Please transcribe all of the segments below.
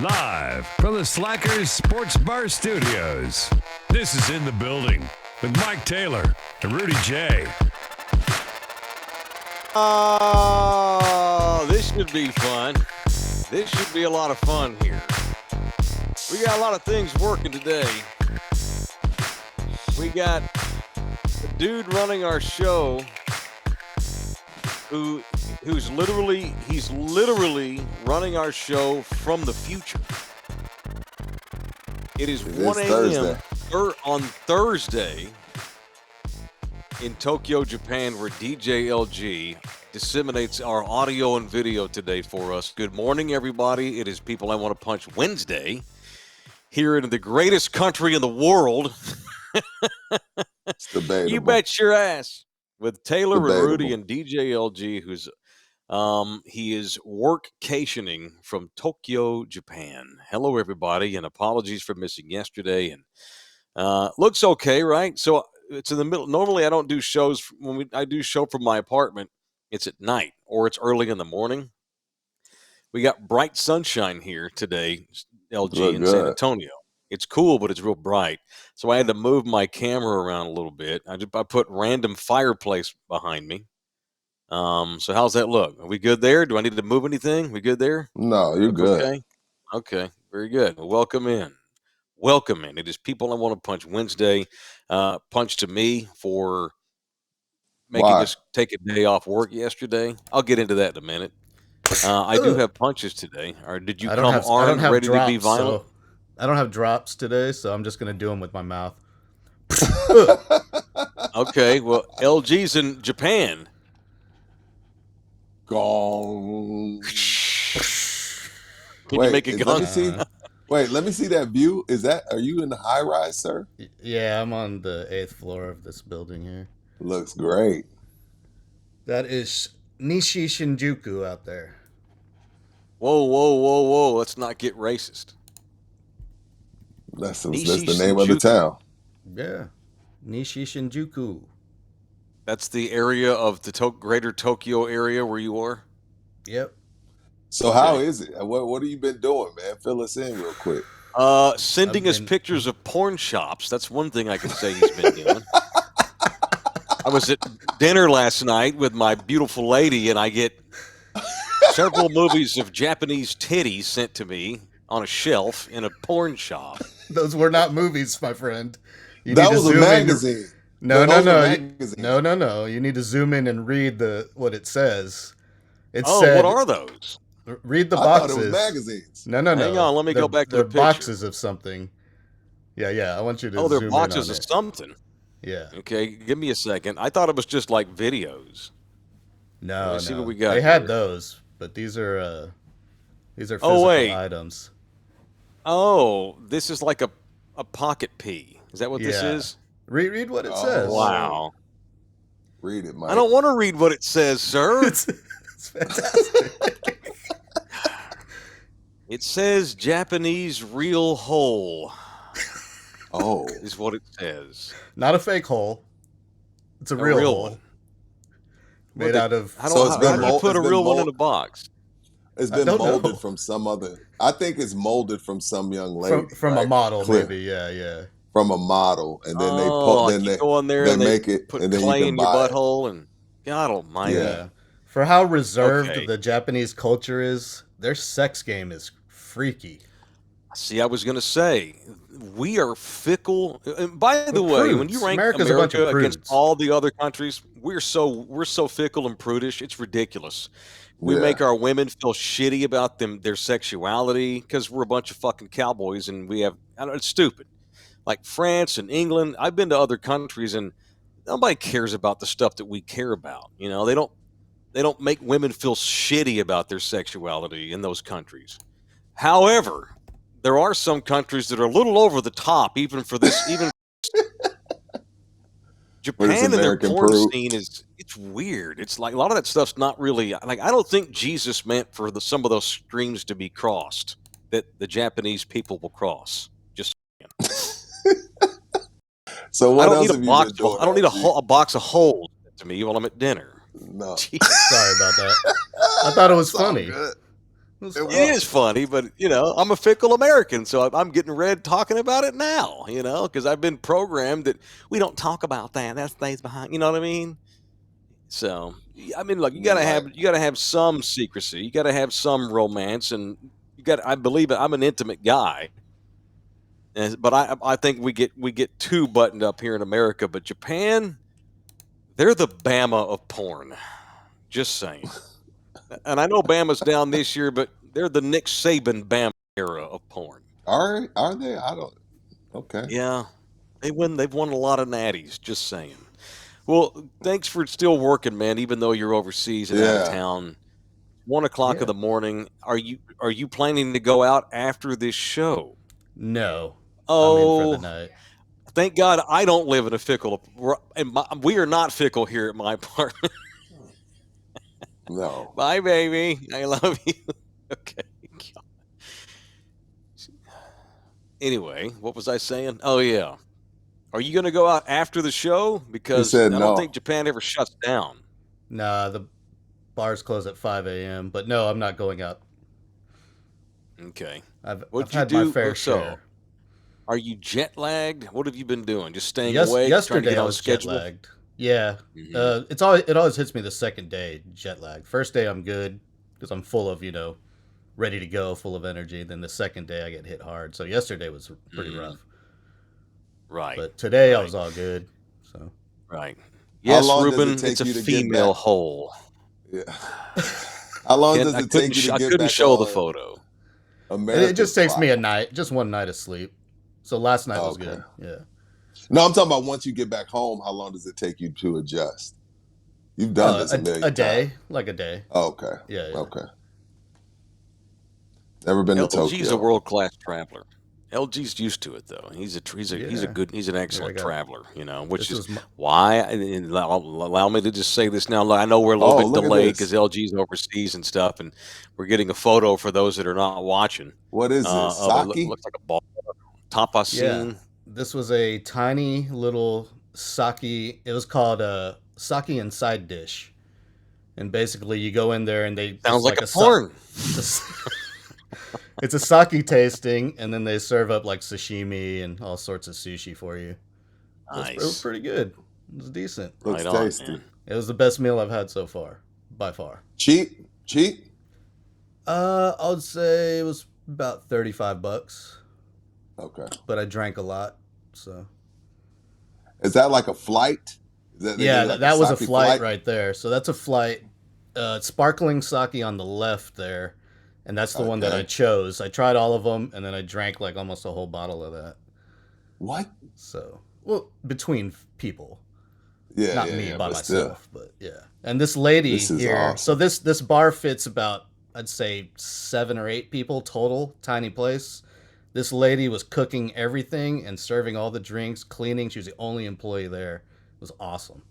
Live from the Slackers Sports Bar Studios. This is In the Building with Mike Taylor and Rudy J. This should be fun. This should be a lot of fun here. We got a lot of things working today. We got a dude running our show he's literally running our show from the future. It is 1 a.m. On Thursday in Tokyo, Japan, where DJ LG disseminates our audio and video today for us. Good morning, everybody. It is People I Want to Punch Wednesday here in the greatest country in the world. It's debatable. You bet your ass. With Taylor and Rudy and DJ LG, who's he is workcationing from Tokyo, Japan. Hello, everybody, and apologies for missing yesterday. And looks okay, right? So it's in the middle. Normally, I don't do shows I do show from my apartment. It's at night or it's early in the morning. We got bright sunshine here today, LG in San Antonio. It's cool, but it's real bright. So I had to move my camera around a little bit. I put random fireplace behind me. So how's that look? Are we good there? Do I need to move anything? We good there? No, you're good. Okay. Very good. Well, welcome in. Welcome in. It is People I Want to Punch Wednesday. Punch to me for making us take a day off work yesterday. I'll get into that in a minute. I do have punches today. Or did you come armed, ready to be violent? I don't have drops today, so I'm just going to do them with my mouth. Okay, well, LG's in Japan. Gong. Can you make a gun? Let me see that view. Are you in the high rise, sir? Yeah, I'm on the 8th floor of this building here. Looks great. That is Nishi Shinjuku out there. Whoa. Let's not get racist. That's the name of the town. Yeah. Nishi Shinjuku. That's the area of the greater Tokyo area where you are? Yep. So how is it? What have you been doing, man? Fill us in real quick. Sending us pictures of porn shops. That's one thing I can say he's been doing. I was at dinner last night with my beautiful lady, and I get several movies of Japanese titties sent to me on a shelf in a porn shop. Those were not movies, my friend. That was a magazine. No. You need to zoom in and read what it says. What are those? Read the boxes. I thought it was magazines. No. Hang on, let me go back to the picture. Boxes of something. Yeah. I want you to. They're boxes of something. Yeah. Okay, give me a second. I thought it was just like videos. No. See what we got. They had those, but these are physical items. Oh, this is like a pocket P. Is that what this is? Read what it says. Wow. Read it, Mike. I don't want to read what it says, sir. It's fantastic. It says Japanese real hole. Oh. Is what it says. Not a fake hole. It's a real hole. One. Made out of... How do you put a real one in a box? It's been molded from some other... I think it's molded from some young lady. From a model, maybe. Yeah. From a model. And then they go in there and make it, put and then clay you in can your buy butthole. And God almighty. Yeah. For how reserved the Japanese culture is, their sex game is freaky. See, I was going to say, we are fickle. And by the way, when you rank America against all the other countries, we're so fickle and prudish. It's ridiculous. We make our women feel shitty about their sexuality because we're a bunch of fucking cowboys, and it's stupid. Like France and England, I've been to other countries, and nobody cares about the stuff that we care about. You know, they don't make women feel shitty about their sexuality in those countries. However, there are some countries that are a little over the top, even for this. Even Japan and their porn scene it's weird. It's like a lot of that stuff's not really like. I don't think Jesus meant for some of those streams to be crossed that the Japanese people will cross. Just saying. So what else have you been doing? I don't need a box of holes to me while I'm at dinner. No. Sorry about that. I thought it was funny. It is funny, but I'm a fickle American, so I'm getting red talking about it now. Because I've been programmed that we don't talk about that. That stays behind. You know what I mean? So I mean, look, you gotta have some secrecy. You gotta have some romance, and I believe it. I'm an intimate guy, but I think we get too buttoned up here in America. But Japan, they're the Bama of porn. Just saying. And I know Bama's down this year, but they're the Nick Saban Bama era of porn. Are they? I don't. Okay. Yeah, they've won a lot of natties. Just saying. Well, thanks for still working, man. Even though you're overseas and out of town, 1:00 in the morning. Are you planning to go out after this show? No. Oh, I'm in for the night. Thank God I don't live in a fickle. We are not fickle here at my apartment. No. Bye, baby. I love you. Okay. Anyway, what was I saying? Oh, yeah. Are you going to go out after the show? Because I don't think Japan ever shuts down. Nah, the bars close at 5 a.m. But no, I'm not going out. Okay. I've had my fair share. Are you jet lagged? What have you been doing? Just staying awake? Yesterday I was jet lagged. Yeah. Mm-hmm. It always hits me the second day, jet lag. First day I'm good because I'm full of, ready to go, full of energy. Then the second day I get hit hard. So yesterday was pretty rough. Right. But today I was all good. So. Right. Yes, Ruben, it's a female hole. Yeah. How long does it take you to get back? I couldn't show the photo. It just takes me just one night of sleep. So last night was good. Yeah. No, I'm talking about once you get back home, how long does it take you to adjust? You've done this a day, like a day. Oh, okay. Yeah. Okay. Never been to Tokyo. LG's a world-class traveler. LG's used to it though. He's an excellent traveler. Which is why. Allow me to just say this now. I know we're a little bit delayed because LG's overseas and stuff, and we're getting a photo for those that are not watching. What is this? Sake? Looks like a ball. Tapasin. Yeah. This was a tiny little sake. It was called a sake and side dish, and basically you go in there and they sounds like a porn. It's a sake tasting, and then they serve up like sashimi and all sorts of sushi for you. Nice. It was pretty good. It was decent. Looks tasty. It was the best meal I've had so far, by far. Cheap? I would say it was about $35. Okay. But I drank a lot, so. Is that like a flight? That was a flight right there. So that's a flight. Sparkling sake on the left there. And that's the one that I chose. I tried all of them, and then I drank like almost a whole bottle of that. What? So, between people. Yeah, not me by myself, but yeah. And this lady here. Awesome. So this bar fits about, I'd say 7 or 8 people total. Tiny place. This lady was cooking everything and serving all the drinks, cleaning. She was the only employee there. It was awesome.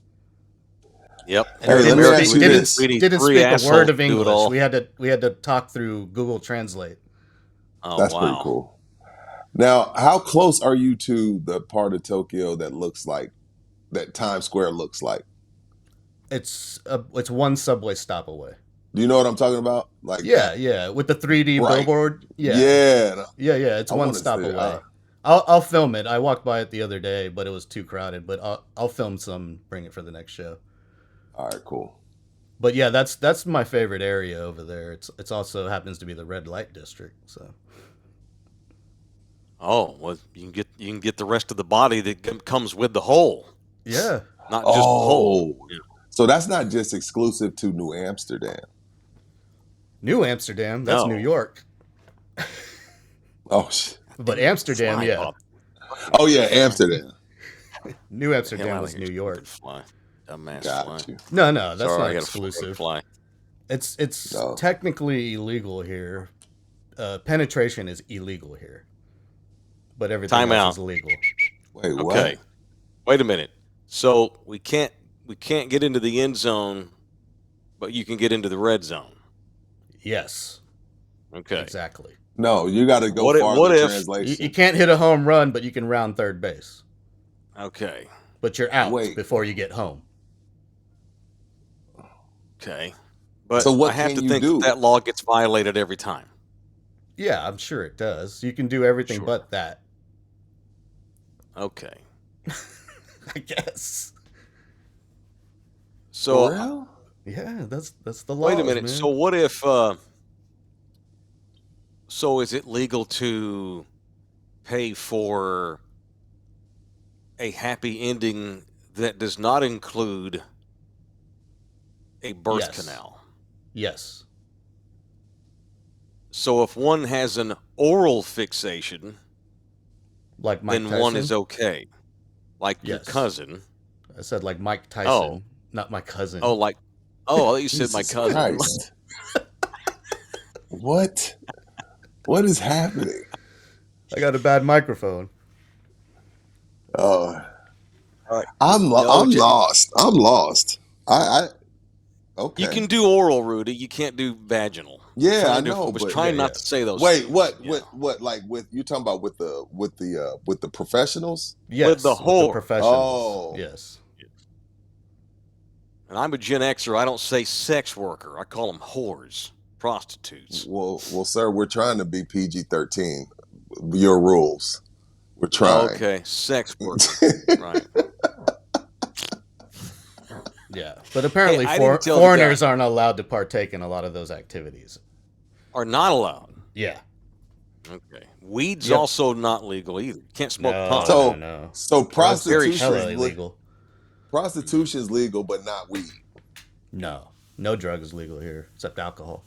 Yep. And didn't speak a word of English. We had to talk through Google Translate. Oh, that's pretty cool. Now, how close are you to the part of Tokyo that Times Square looks like? It's one subway stop away. Do you know what I'm talking about? Like yeah, with the 3D billboard. Yeah. It's one stop away. I'll film it. I walked by it the other day, but it was too crowded. But I'll film some, bring it for the next show. All right, cool. But yeah, that's my favorite area over there. It's also happens to be the red light district. So. Oh well, you can get the rest of the body that comes with the hole. Yeah, not just the hole. Yeah. So that's not just exclusive to New Amsterdam. New Amsterdam, that's New York. Oh shit. But Amsterdam, yeah. Oh yeah, Amsterdam. New Amsterdam was New York. Got you. No, that's not exclusive. It's No. technically illegal here. Penetration is illegal here, but everything else is legal. Wait, what? Okay, wait a minute. So we can't get into the end zone, but you can get into the red zone. Yes. Okay. Exactly. No, you got to go farther translation. You can't hit a home run, but you can round third base. Okay. But you're out before you get home. Okay. But so what I have to can think you do? that law gets violated every time. Yeah, I'm sure it does. You can do everything Sure. but that. Okay. I guess. So, For real? Yeah, that's the laws, wait a minute. man. So what if? So is it legal to pay for a happy ending that does not include a birth Yes. canal? Yes. So if one has an oral fixation, Like Mike then Tyson? one is okay. Like your Yes. cousin. I said like Mike Tyson, not my cousin. Oh, I thought you said my Jesus cousin. Christ. What? What is happening? I got a bad microphone. Oh, All right. I'm lost. I'm lost. I okay. You can do oral, Rudy. You can't do vaginal. Yeah, I know, Was but trying not to say those wait, things. what? Like with you talking about with the professionals? Yes, With the whore. professionals. Oh. Yes. And I'm a Gen Xer. I don't say sex worker. I call them whores, prostitutes. Well, sir, we're trying to be PG-13. Your rules. We're Oh, trying. okay, sex worker. Right. Yeah, but apparently I didn't tell the foreigners aren't allowed to partake in a lot of those activities. Are not allowed. Yeah. Okay. Weed's also not legal either. You can't smoke pot. So prostitution hella is illegal. Prostitution's legal, but not weed. No drug is legal here except alcohol.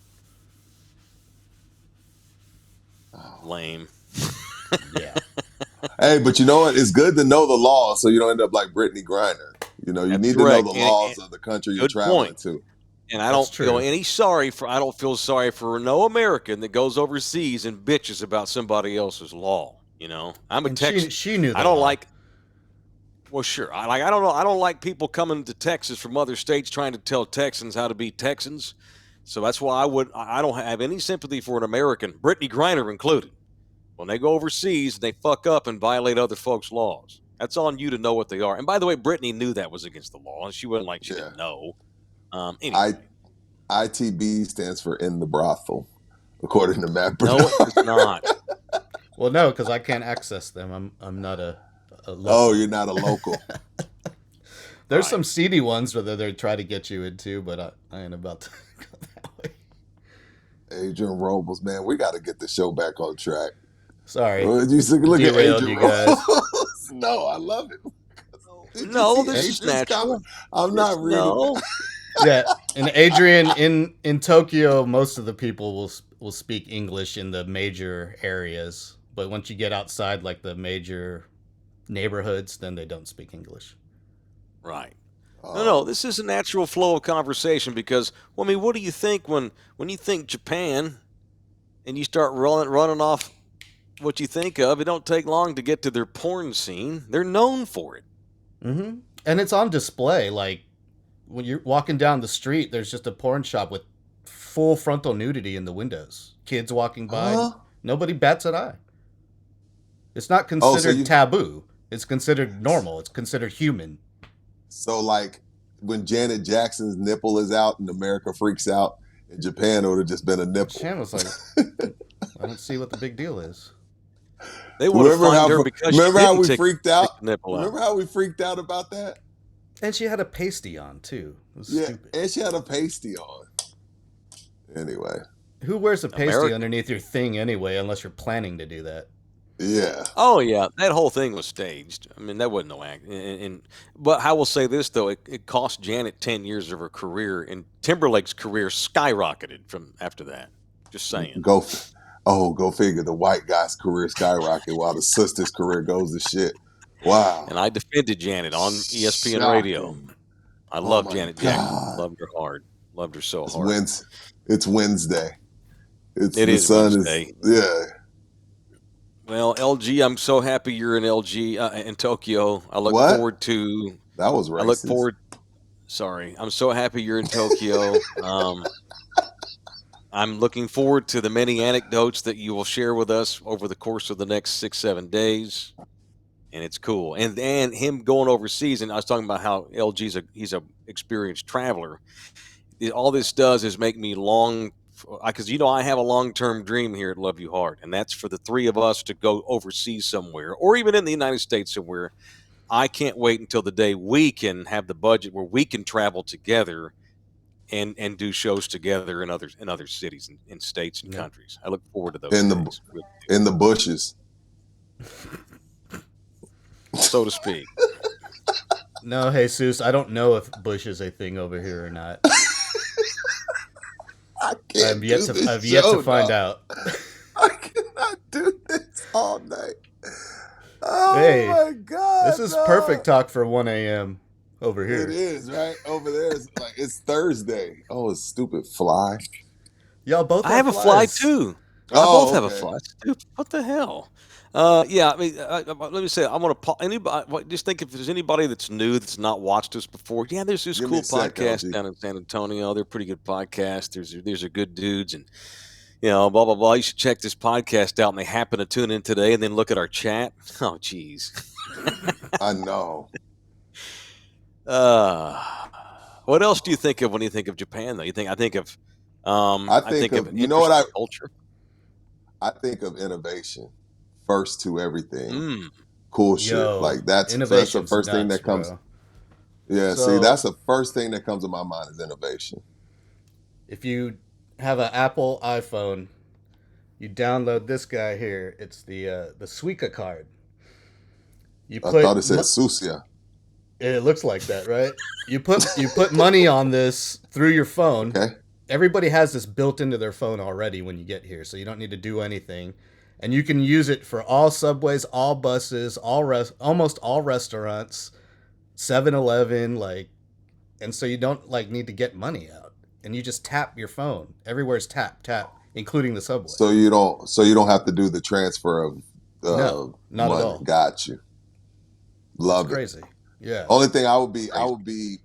Lame. Yeah. Hey, but you know what? It's good to know the law so you don't end up like Brittany Griner. You know, you need to know the laws of the country you're traveling to. And I don't feel any I don't feel sorry for no American that goes overseas and bitches about somebody else's law. You know, I'm a Texan. She knew that. I don't like. Well, sure. I don't know. I don't like people coming to Texas from other states trying to tell Texans how to be Texans. So that's why I don't have any sympathy for an American, Brittany Griner included, when they go overseas and they fuck up and violate other folks' laws. That's on you to know what they are. And by the way, Brittany knew that was against the law, and she wasn't like she didn't know. Anyway. ITB stands for in the brothel, according to Matt. No, it does not. Well, no, because I can't access them. I'm not a local. Oh, you're not a local. There's some seedy ones that they try to get you into, but I ain't about to go that way. Adrian Robles, man, we got to get the show back on track. Sorry, look at Adrian you guys. No, I love it. No, this is natural. I'm not reading. No. Yeah, and Adrian in Tokyo, most of the people will speak English in the major areas, but once you get outside like the major neighborhoods, then they don't speak English. Right. No, this is a natural flow of conversation because, well, I mean, what do you think when you think Japan and you start running off what you think of? It don't take long to get to their porn scene. They're known for it. Mm-hmm. And it's on display. Like when you're walking down the street, there's just a porn shop with full frontal nudity in the windows. Kids walking by. Nobody bats an eye. It's not considered taboo. It's considered normal. It's considered human. So, like, when Janet Jackson's nipple is out and America freaks out, in Japan it would have just been a nipple. Japan was like, I don't see what the big deal is. They would have fined her because remember she how didn't we freaked out? Remember how we freaked out about that? And she had a pasty on too. It was stupid. And she had a pasty on. Anyway, who wears a pasty underneath your thing anyway, unless you're planning to do that? Yeah. Oh yeah, that whole thing was staged. I mean, that wasn't no act. But I will say this though: it cost Janet 10 years of her career, and Timberlake's career skyrocketed from after that. Just saying. Go figure. The white guy's career skyrocketed while the sister's career goes to shit. Wow. And I defended Janet on ESPN Radio. I love Janet Jackson. Loved her hard. Loved her so hard. It's Wednesday. It is Wednesday. Yeah. Well, LG, I'm so happy you're in in Tokyo. I look forward to. That was racist. I look forward. Sorry, I'm so happy you're in Tokyo. I'm looking forward to the many anecdotes that you will share with us over the course of the next 6-7 days, and it's cool. And him going overseas, and I was talking about how LG's he's a experienced traveler. All this does is make me long because I have a long-term dream here at Love You Hard, and that's for the three of us to go overseas somewhere, or even in the United States somewhere. I can't wait until the day we can have the budget where we can travel together and do shows together in other cities and states and countries. I look forward to those days. In the bushes, so to speak. No, Jesus, I don't know if bush is a thing over here or not. I've yet to find out. I cannot do this all night. Oh my God! This is perfect talk for 1 a.m. over here. It is, right? Over there, it's Thursday. Oh, it's stupid fly. Y'all both. I have flies. A fly too. I both have a fly. Dude, what the hell? Yeah, I mean, let me say, I want to anybody. Just think if there's anybody that's new that's not watched us before. Yeah, there's this cool podcast down in San Antonio. They're pretty good podcasts. There's a good dudes and blah blah blah. You should check this podcast out. And they happen to tune in today and then look at our chat. Oh, geez. I know. What else do you think of when you think of Japan? Though I think of culture. I think of innovation first to everything. Cool shit. Like that's the first thing that comes. Bro. Yeah, see, that's the first thing that comes to my mind is innovation. If you have an Apple iPhone, you download this guy here. It's the Suica card. I thought it said Susia. It looks like that, right? You put money on this through your phone. Okay. Everybody has this built into their phone already when you get here, so you don't need to do anything. And you can use it for all subways, all buses, almost all restaurants, 7-Eleven, and so you don't need to get money out. And you just tap your phone. Everywhere's tap, including the subway. So you don't have to do the transfer of no, not money. At all. Got you. Love That's crazy. Yeah. Only thing I would be.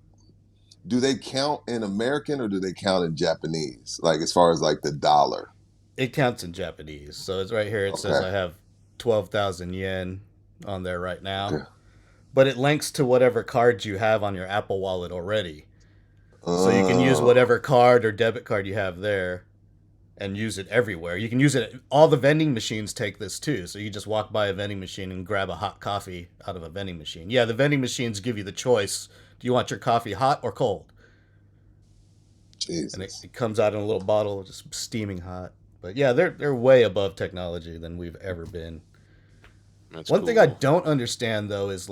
Do they count in American or do they count in Japanese? Like as far as the dollar? It counts in Japanese. So it's right here. It says I have 12,000 yen on there right now. Okay. But it links to whatever cards you have on your Apple Wallet already. So you can use whatever card or debit card you have there and use it everywhere. You can use it. All the vending machines take this too. So you just walk by a vending machine and grab a hot coffee out of a vending machine. Yeah, the vending machines give you the choice. Do you want your coffee hot or cold? Jesus. And it comes out in a little bottle, just steaming hot. But yeah, they're way above technology than we've ever been. One thing I don't understand though is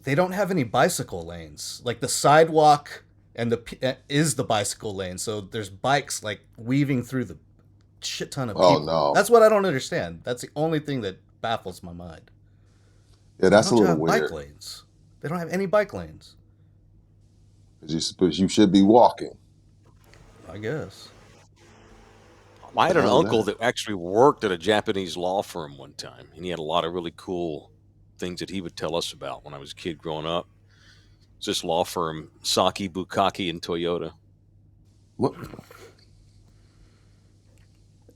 they don't have any bicycle lanes. The sidewalk and is the bicycle lane, so there's bikes weaving through the shit ton of people. Oh no, that's what I don't understand. That's the only thing that baffles my mind. Yeah, that's a little weird. Bike lanes. They don't have any bike lanes. Because you should be walking. I guess. I had an uncle that actually worked at a Japanese law firm one time, and he had a lot of really cool things that he would tell us about when I was a kid growing up. It's this law firm, Saki, Bukaki, and Toyota. What?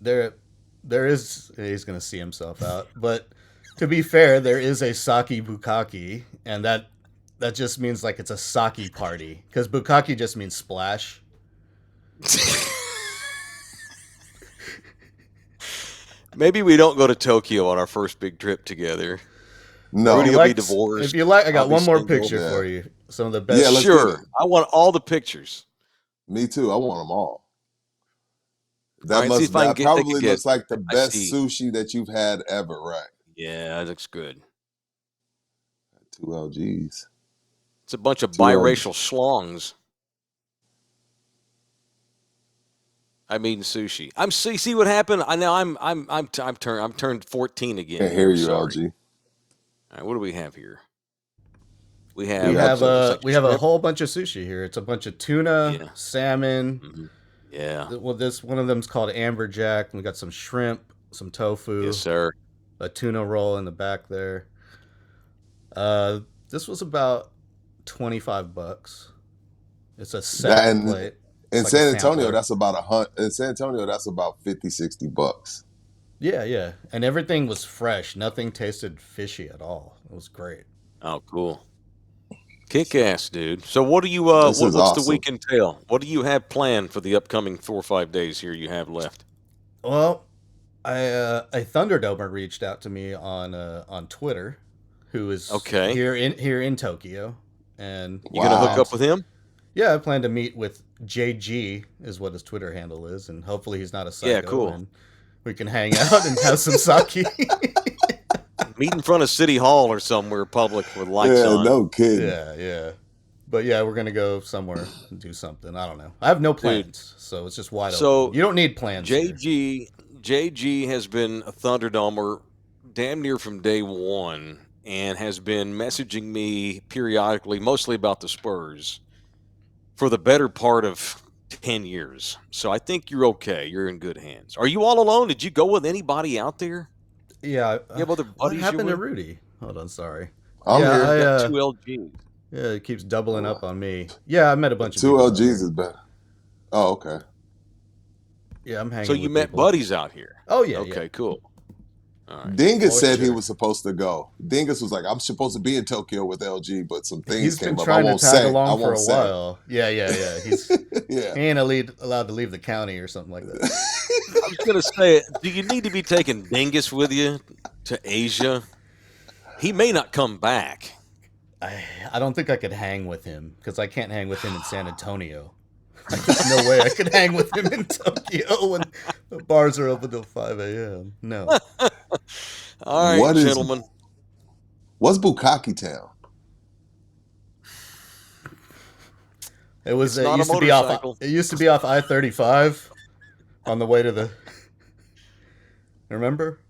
There is. He's going to see himself out, but to be fair, there is a Saki Bukaki, and that just means it's a sake party, because Bukaki just means splash. Maybe we don't go to Tokyo on our first big trip together. No, Rudy will be divorced. If you like, I got one more picture for you. Some of the best. Yeah, sure. I want all the pictures. Me too. I want them all. That probably looks like the best sushi that you've had ever, right? Yeah, that looks good. 2 LGs. It's a bunch of biracial schlongs. I mean sushi. See what happened? I'm turned 14 again. Can't hear you, LG. All right, what do we have here? We have a whole bunch of sushi here. It's a bunch of tuna, salmon. Mm-hmm. Yeah. Well, one of them's called amberjack. We got some shrimp, some tofu. Yes, sir. A tuna roll in the back there. This was about $25. It's a set plate. In San Antonio, that's about In San Antonio, that's about $50-$60. Yeah, and everything was fresh. Nothing tasted fishy at all. It was great. Oh, cool. Kick ass, dude. So what do you This is what's the awesome. week entail? What do you have planned for the upcoming 4 or 5 days here you have left? Well, a Thunderdomer reached out to me on Twitter, who is Okay. here in Tokyo, and You gonna hook up with him? Yeah, I plan to meet with JG, is what his Twitter handle is, and hopefully he's not a psycho. Yeah, cool. And we can hang out and have some sake. Meet in front of City Hall or somewhere public with lights on. No kidding. Yeah. But yeah, we're gonna go somewhere and do something. I don't know. I have no plans, so it's just wide open. You don't need plans. JG has been a Thunderdomer damn near from day one and has been messaging me periodically, mostly about the Spurs, for the better part of 10 years. So I think you're okay. You're in good hands. Are you all alone? Did you go with anybody out there? Yeah. You have other buddies? What happened to Rudy? Hold on, sorry. I'm here. I got 2 LGs. Yeah, it keeps doubling up on me. Yeah, I met a bunch of 2 people. 2 LGs is better. Oh, okay. Yeah, I'm hanging. So you met buddies out here? Oh yeah. Okay, cool. All right. Dingus said he was supposed to go. Dingus was like, "I'm supposed to be in Tokyo with LG, but some things came up. I won't say. I won't say. While. Yeah. He's He ain't allowed to leave the county or something like that. I was gonna say, do you need to be taking Dingus with you to Asia? He may not come back. I don't think I could hang with him because I can't hang with him in San Antonio. There's no way I could hang with him in Tokyo when the bars are open till 5 a.m. No. All right, gentlemen. What's Bukkake Town? It used to be off I-35 on the way to the. Remember?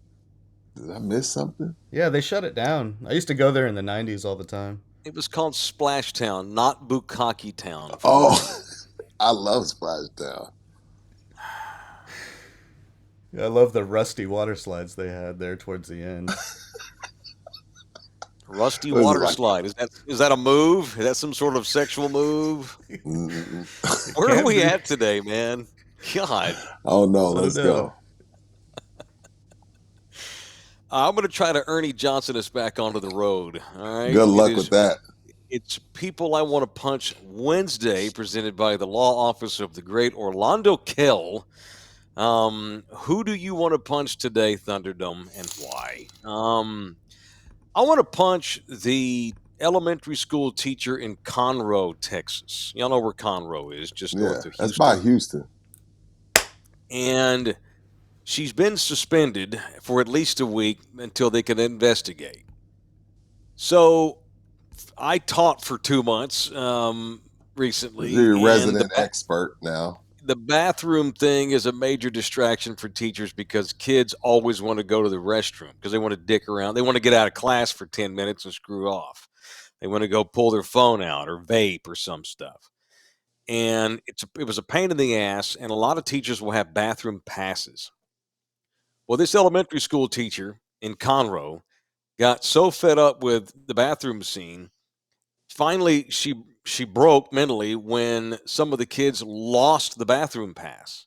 Did I miss something? Yeah, they shut it down. I used to go there in the 90s all the time. It was called Splash Town, not Bukkake Town. Oh, I love Splash Town. Yeah, I love the rusty water slides they had there towards the end. Rusty water slide. Is that a move? Is that some sort of sexual move? Where are we at today, man? God. Oh no, let's go. I'm going to try to Ernie Johnson us back onto the road. All right. Good luck with that. It's People I Want to Punch Wednesday, presented by the Law Office of the Great Orlando Kell. Who do you want to punch today, Thunderdome, and why? I want to punch the elementary school teacher in Conroe, Texas. Y'all know where Conroe is, just north of Houston. That's by Houston. And she's been suspended for at least a week until they can investigate. So I taught for 2 months recently. You're a resident expert now. The bathroom thing is a major distraction for teachers because kids always want to go to the restroom because they want to dick around. They want to get out of class for 10 minutes and screw off. They want to go pull their phone out or vape or some stuff. And it was a pain in the ass, and a lot of teachers will have bathroom passes. Well, this elementary school teacher in Conroe got so fed up with the bathroom scene, finally she broke mentally when some of the kids lost the bathroom pass.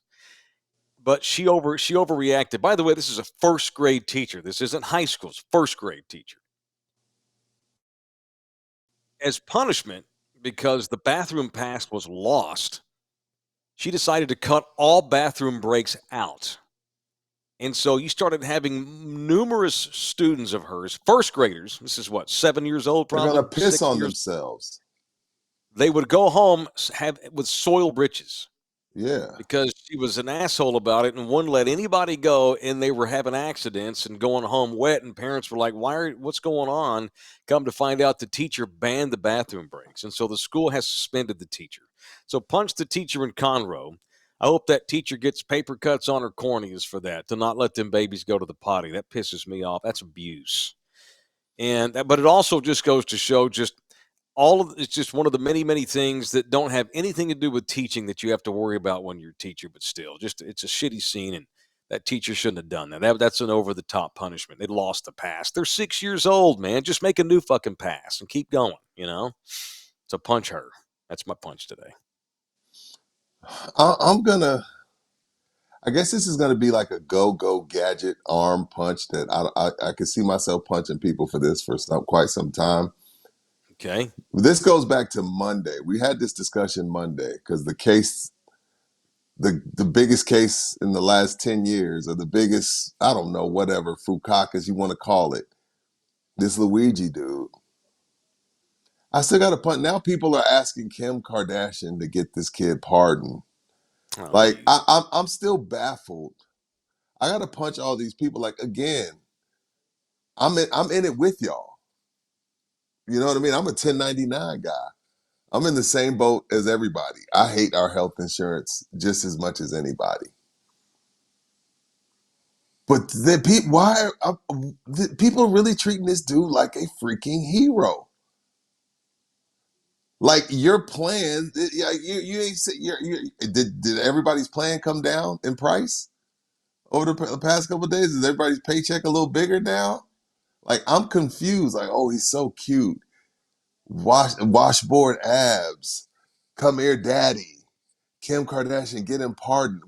But she overreacted. By the way, this is a first grade teacher. This isn't high school. It's first grade teacher. As punishment, because the bathroom pass was lost, she decided to cut all bathroom breaks out. And so you started having numerous students of hers, first graders. This is 7 years old, probably. They're going to piss on themselves. They would go home with soiled britches. Yeah. Because she was an asshole about it and wouldn't let anybody go, and they were having accidents and going home wet, and parents were like, what's going on? Come to find out the teacher banned the bathroom breaks. And so the school has suspended the teacher. So punch the teacher in Conroe. I hope that teacher gets paper cuts on her corneas for that, to not let them babies go to the potty. That pisses me off. That's abuse. But it also just goes to show it's just one of the many, many things that don't have anything to do with teaching that you have to worry about when you're a teacher, but still, it's a shitty scene, and that teacher shouldn't have done that. That's an over-the-top punishment. They lost the pass. They're 6 years old, man. Just make a new fucking pass and keep going, So punch her. That's my punch today. I guess this is gonna be like a go gadget arm punch that I can see myself punching people for this for quite some time. Okay. This goes back to Monday. We had this discussion Monday because the case, the biggest case in the last 10 years, or the biggest, I don't know, whatever, Fukakis you want to call it, this Luigi dude. I still got to punt. Now people are asking Kim Kardashian to get this kid pardoned. Like, I'm still baffled. I got to punch all these people. Like, again, I'm in it with y'all. You know what I mean? I'm a 1099 guy. I'm in the same boat as everybody. I hate our health insurance just as much as anybody. But then why are people really treating this dude like a freaking hero? Like, your plan, you ain't did everybody's plan come down in price over the past couple of days? Is everybody's paycheck a little bigger now? Like, I'm confused. Like, oh, he's so cute. Washboard abs. Come here, daddy. Kim Kardashian, get him pardoned.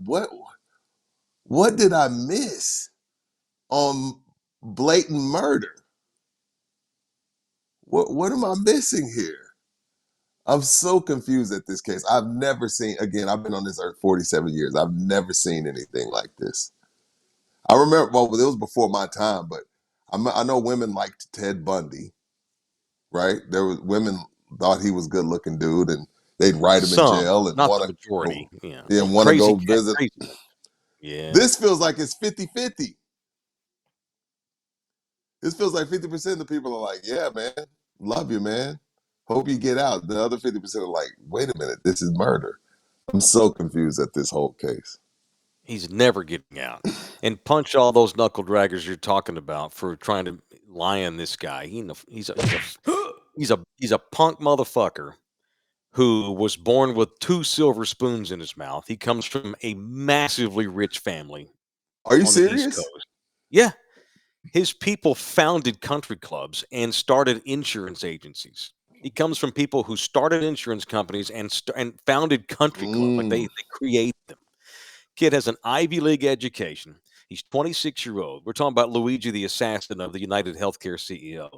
What did I miss on blatant murder? What am I missing here? I'm so confused at this case. I've never seen, again, I've been on this earth 47 years. I've never seen anything like this. I remember, well, it was before my time, but I know women liked Ted Bundy, right? There was women thought he was a good looking dude, and they'd write him in jail and not want the to majority. and want to go visit. Crazy. Yeah. This feels like it's 50-50. This feels like 50% of the people are like, yeah, man, love you, man. Hope you get out. The other 50% are like, wait a minute, this is murder. I'm so confused at this whole case. He's never getting out. And punch all those knuckle draggers you're talking about for trying to lion this guy. He's a punk motherfucker who was born with 2 silver spoons in his mouth. He comes from a massively rich family. Are you on the East serious? Coast. Yeah. His people founded country clubs and started insurance agencies. He comes from people who started insurance companies and founded country clubs. Like they create them. Kid has an Ivy League education. He's 26-year-old. We're talking about Luigi, the assassin of the United Healthcare CEO.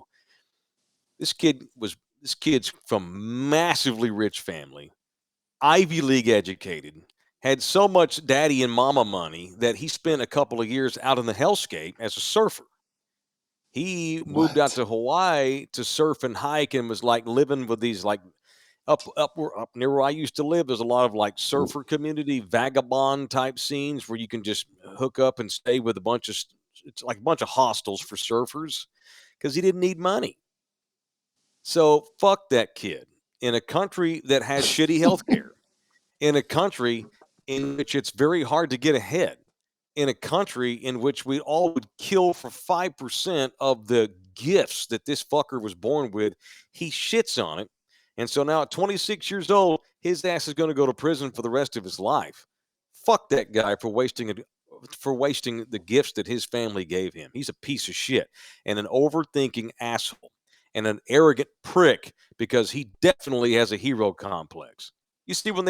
This kid's from massively rich family, Ivy League educated, had so much daddy and mama money that he spent a couple of years out in the hellscape as a surfer. He moved out to Hawaii to surf and hike and was like living with these like up near where I used to live. There's a lot of like surfer community, vagabond type scenes where you can just hook up and stay with it's like a bunch of hostels for surfers because he didn't need money. So fuck that kid. In a country that has shitty healthcare, in a country in which it's very hard to get ahead, in a country in which we all would kill for 5% of the gifts that this fucker was born with, he shits on it. And so now at 26 years old, his ass is going to go to prison for the rest of his life. Fuck that guy for wasting the gifts that his family gave him. He's a piece of shit and an overthinking asshole and an arrogant prick because he definitely has a hero complex. You see when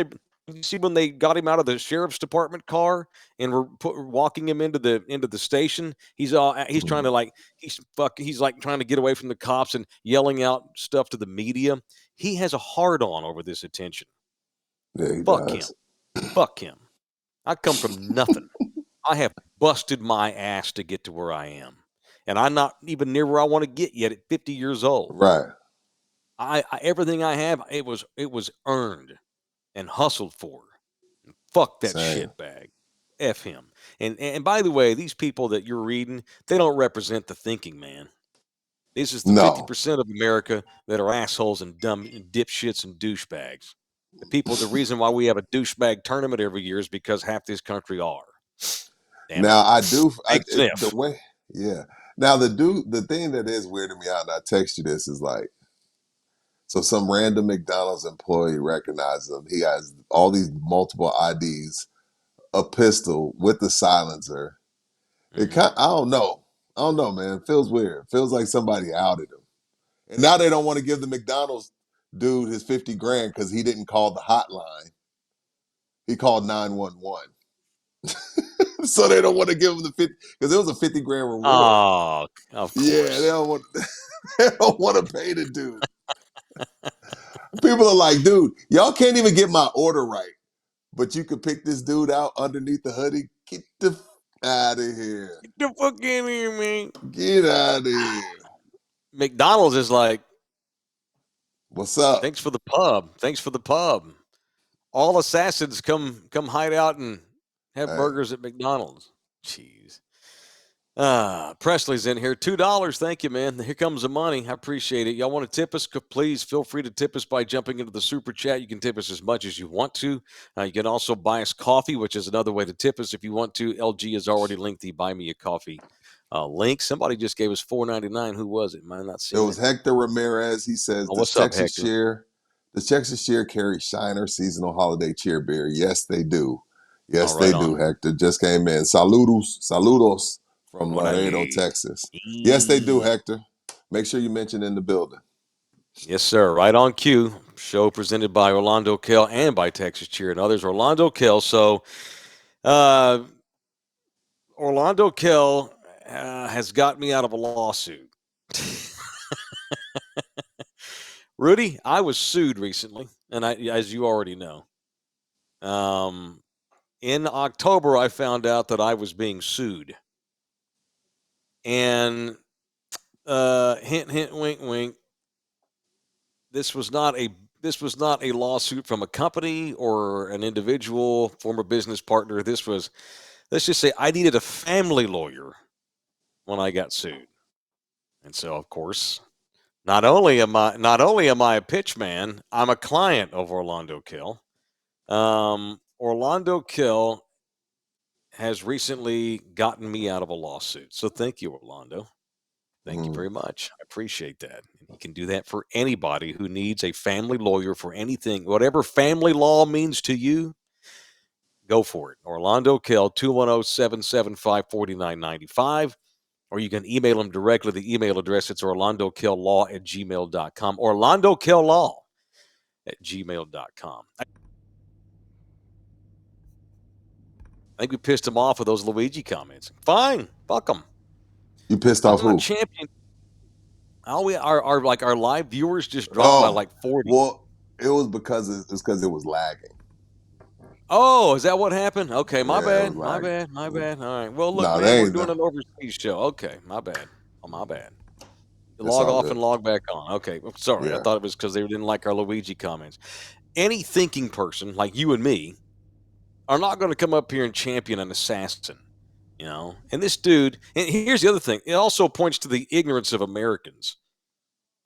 they got him out of the sheriff's department car and were walking him into the station, he's trying to he's like trying to get away from the cops and yelling out stuff to the media. He has a hard on over this attention. Yeah, Fuck him. I come from nothing. I have busted my ass to get to where I am. And I'm not even near where I want to get yet at 50 years old. Right. I everything I have, it was earned and hustled for. Fuck that shitbag. F him. And by the way, these people that you're reading, they don't represent the thinking man. This is the 50% of America that are assholes and dumb and dipshits and douchebags. The reason why we have a douchebag tournament every year is because half this country are. Damn now it. The way, yeah. Now the thing that is weirding me out, and I text you this, is like, so some random McDonald's employee recognizes him. He has all these multiple IDs, a pistol with the silencer. I don't know, man. It feels weird. It feels like somebody outed him. And now they don't want to give the McDonald's dude his 50 grand because he didn't call the hotline. He called 911. So they don't want to give him the 50 because it was a 50 grand reward. Oh, of course. Yeah, they don't want to pay the dude. People are like, dude, y'all can't even get my order right, but you could pick this dude out underneath the hoodie. Get the out of here. Get the fuck in here, man. Get out of here. McDonald's is like, what's up? Thanks for the pub. Thanks for the pub. All assassins come hide out and have burgers at McDonald's. Jeez. Presley's in here. $2. Thank you, man. Here comes the money. I appreciate it. Y'all want to tip us? Please feel free to tip us by jumping into the super chat. You can tip us as much as you want to. You can also buy us coffee, which is another way to tip us if you want to. LG has already linked the Buy Me a Coffee link. Somebody just gave us $4.99. Who was it? Might not see it. It was Hector Ramirez. He says, what's up, Hector? Does Texas Cheer carry Shiner seasonal holiday cheer beer? Yes, they do. Yes, they do, Hector. Just came in. Saludos from Laredo, Texas. Yes, they do, Hector. Make sure you mention in the building. Yes, sir. Right on cue. Show presented by Orlando Kell and by Texas Cheer and others. Orlando Kell. So, Orlando Kell has got me out of a lawsuit. Rudy, I was sued recently, and as you already know. In October, I found out that I was being sued. And hint, hint, wink, wink. This was not a lawsuit from a company or an individual, former business partner. This was, let's just say, I needed a family lawyer when I got sued. And so, of course, not only am I a pitch man, I'm a client of Orlando Kell. Orlando Kell has recently gotten me out of a lawsuit. So thank you, Orlando. Thank you very much. I appreciate that. And you can do that for anybody who needs a family lawyer for anything. Whatever family law means to you, go for it. Orlando Kell, 210-775-4995. Or you can email him directly. The email address, it's orlandokell.law@gmail.com. orlandokell.law@gmail.com. I think we pissed him off with those Luigi comments. Fine. Fuck him. You pissed off who? Champion. Our live viewers just dropped by like 40. Well, it was because it was lagging. Oh, is that what happened? Okay, my bad. All right. Well, look, man, we're doing an overseas show. Okay, my bad. Oh, my bad. Log off and log back on. Okay, sorry. I thought it was because they didn't like our Luigi comments. Any thinking person like you and me are not going to come up here and champion an assassin. You know, and this dude, and here's the other thing. It also points to the ignorance of Americans.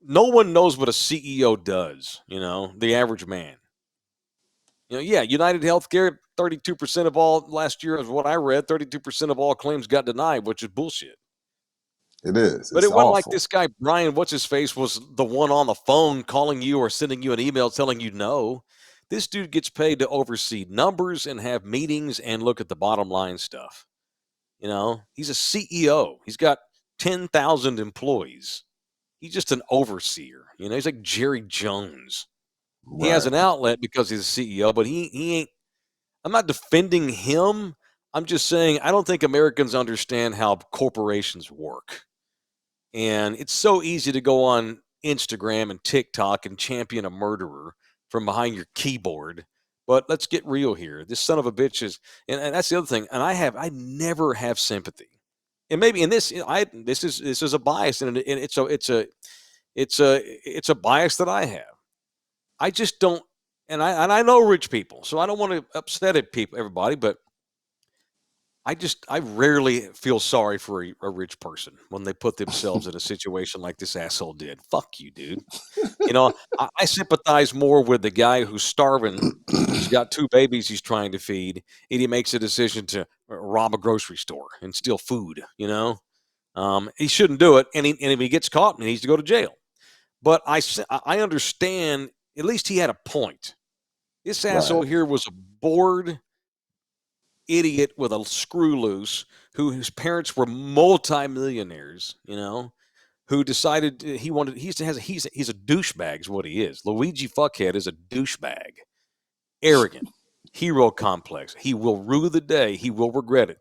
No one knows what a CEO does, you know, the average man. You know, yeah, United Healthcare, 32% of all last year is what I read, 32% of all claims got denied, which is bullshit. It is. But it wasn't like this guy, Brian, what's his face, was the one on the phone calling you or sending you an email telling you no. This dude gets paid to oversee numbers and have meetings and look at the bottom line stuff. You know, he's a CEO. He's got 10,000 employees. He's just an overseer. You know, he's like Jerry Jones. Right. He has an outlet because he's a CEO, but he ain't. I'm not defending him. I'm just saying I don't think Americans understand how corporations work. And it's so easy to go on Instagram and TikTok and champion a murderer from behind your keyboard. But let's get real here. This son of a bitch is, and that's the other thing. And I never have sympathy. And maybe in this, this is a bias, and it's a bias that I have. I just don't, and I know rich people, so I don't want to upset everybody, but I rarely feel sorry for a rich person when they put themselves in a situation like this asshole did. Fuck you, dude. You know, I sympathize more with the guy who's starving, who's got 2 babies he's trying to feed, and he makes a decision to rob a grocery store and steal food, you know? He shouldn't do it, and if he gets caught, he needs to go to jail. But I understand, at least he had a point. This asshole here was a bored idiot with a screw loose whose parents were multimillionaires, you know, who decided he's a douchebag is what he is. Luigi Fuckhead is a douchebag. Arrogant. Hero complex. He will rue the day. He will regret it.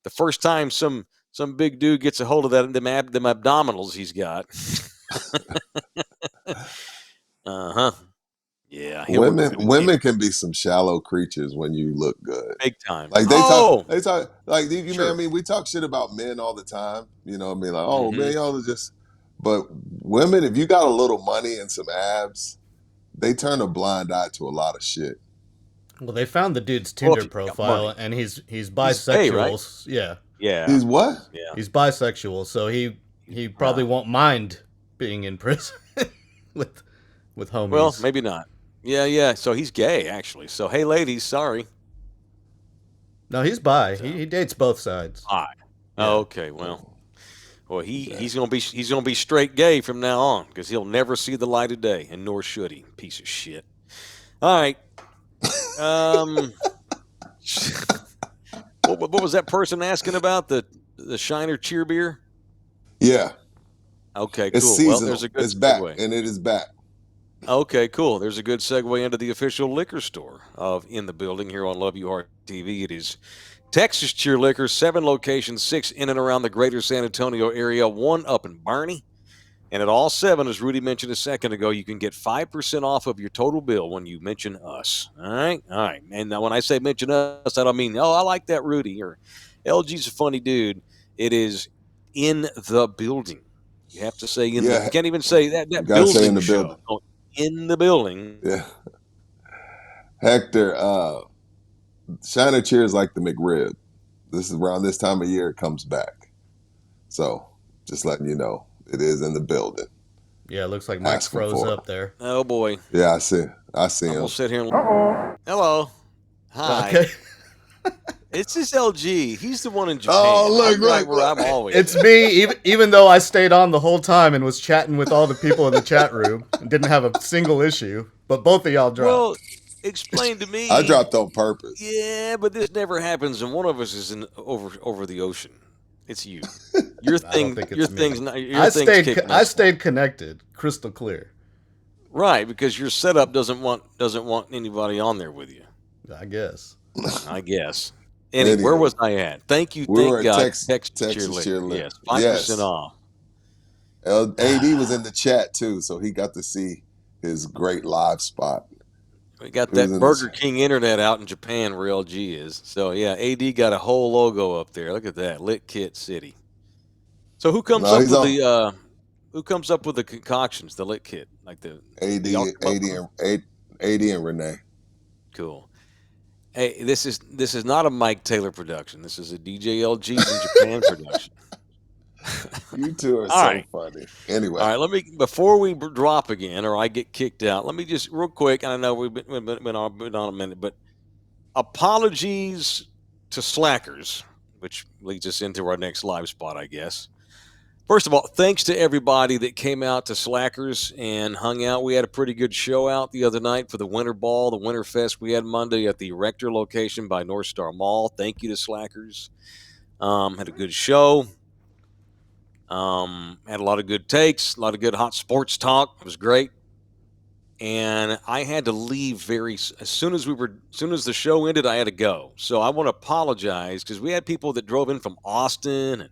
The first time some big dude gets a hold of them abdominals he's got. Yeah, women can be some shallow creatures when you look good. Big time. Like they talk like you Sure. man. I mean, we talk shit about men all the time. You know what I mean? Like, oh man, Mhm. y'all are just. But women, if you got a little money and some abs, they turn a blind eye to a lot of shit. Well, they found the dude's Well, if Tinder you got profile, money. and he's He's gay, right? bisexual. Yeah, Yeah. He's what? Yeah. he's bisexual, so he probably won't mind being in prison with homies. Well, maybe not. Yeah. So he's gay, actually. So hey, ladies, sorry. No, he's bi. He dates both sides. Hi. Yeah. Okay. Well, he's gonna be straight gay from now on because he'll never see the light of day, and nor should he. Piece of shit. All right. What was that person asking about the Shiner cheer beer? Yeah. Okay, It's cool. seasonal. Well, there's a good It's back, segue. and it is back. Okay, cool. There's a good segue into the official liquor store of In the Building here on Love You Heart TV. It is Texas Cheer Liquor, 7 locations, 6 in and around the greater San Antonio area, 1 up in Barney. And at all 7, as Rudy mentioned a second ago, you can get 5% off of your total bill when you mention us. All right. And now when I say mention us, I don't mean, oh, I like that Rudy or LG's a funny dude. It is In the Building. You have to say you can't even say that You gotta building say in the show. building. Oh, In the Building. Yeah. Hector, Shiner Cheers like the McRib. This is around this time of year it comes back. So just letting you know, it is in the building. Yeah, it looks like Mike froze up there. Oh boy. Yeah, I see him. I'm gonna sit here and hello. Hi. Okay. It's just LG. He's the one in Japan. Oh, look, I'm right where I'm always. It's me, even though I stayed on the whole time and was chatting with all the people in the chat room and didn't have a single issue, but both of y'all dropped. Well, explain to me. I dropped on purpose. Yeah, but this never happens, and one of us is over the ocean. It's you. Your thing. Your thing's not. Your I stayed connected, crystal clear. Right, because your setup doesn't want anybody on there with you. I guess. Anyway, where was I at? Thank you. We were thank God. at Texas Cheerleader. Yes, 5% off. AD was in the chat too, so he got to see his great live spot. We got that Burger King internet out in Japan where LG is. So yeah, AD got a whole logo up there. Look at that, Lit Kit City. So who comes up with the concoctions, the Lit Kit, like the AD and Renee? Cool. Hey, this is not a Mike Taylor production. This is a DJ LG's in Japan production. You two are so funny. Anyway, all right. Before we drop again, or I get kicked out. Let me just real quick. And I know we've been on a minute, but apologies to slackers, which leads us into our next live spot, I guess. First of all, thanks to everybody that came out to Slackers and hung out. We had a pretty good show out the other night for the Winter Ball, the Winter Fest we had Monday at the Rector location by North Star Mall. Thank you to Slackers. Had a good show. Had a lot of good takes, a lot of good hot sports talk. It was great. And I had to leave as soon as the show ended, I had to go. So I want to apologize because we had people that drove in from Austin and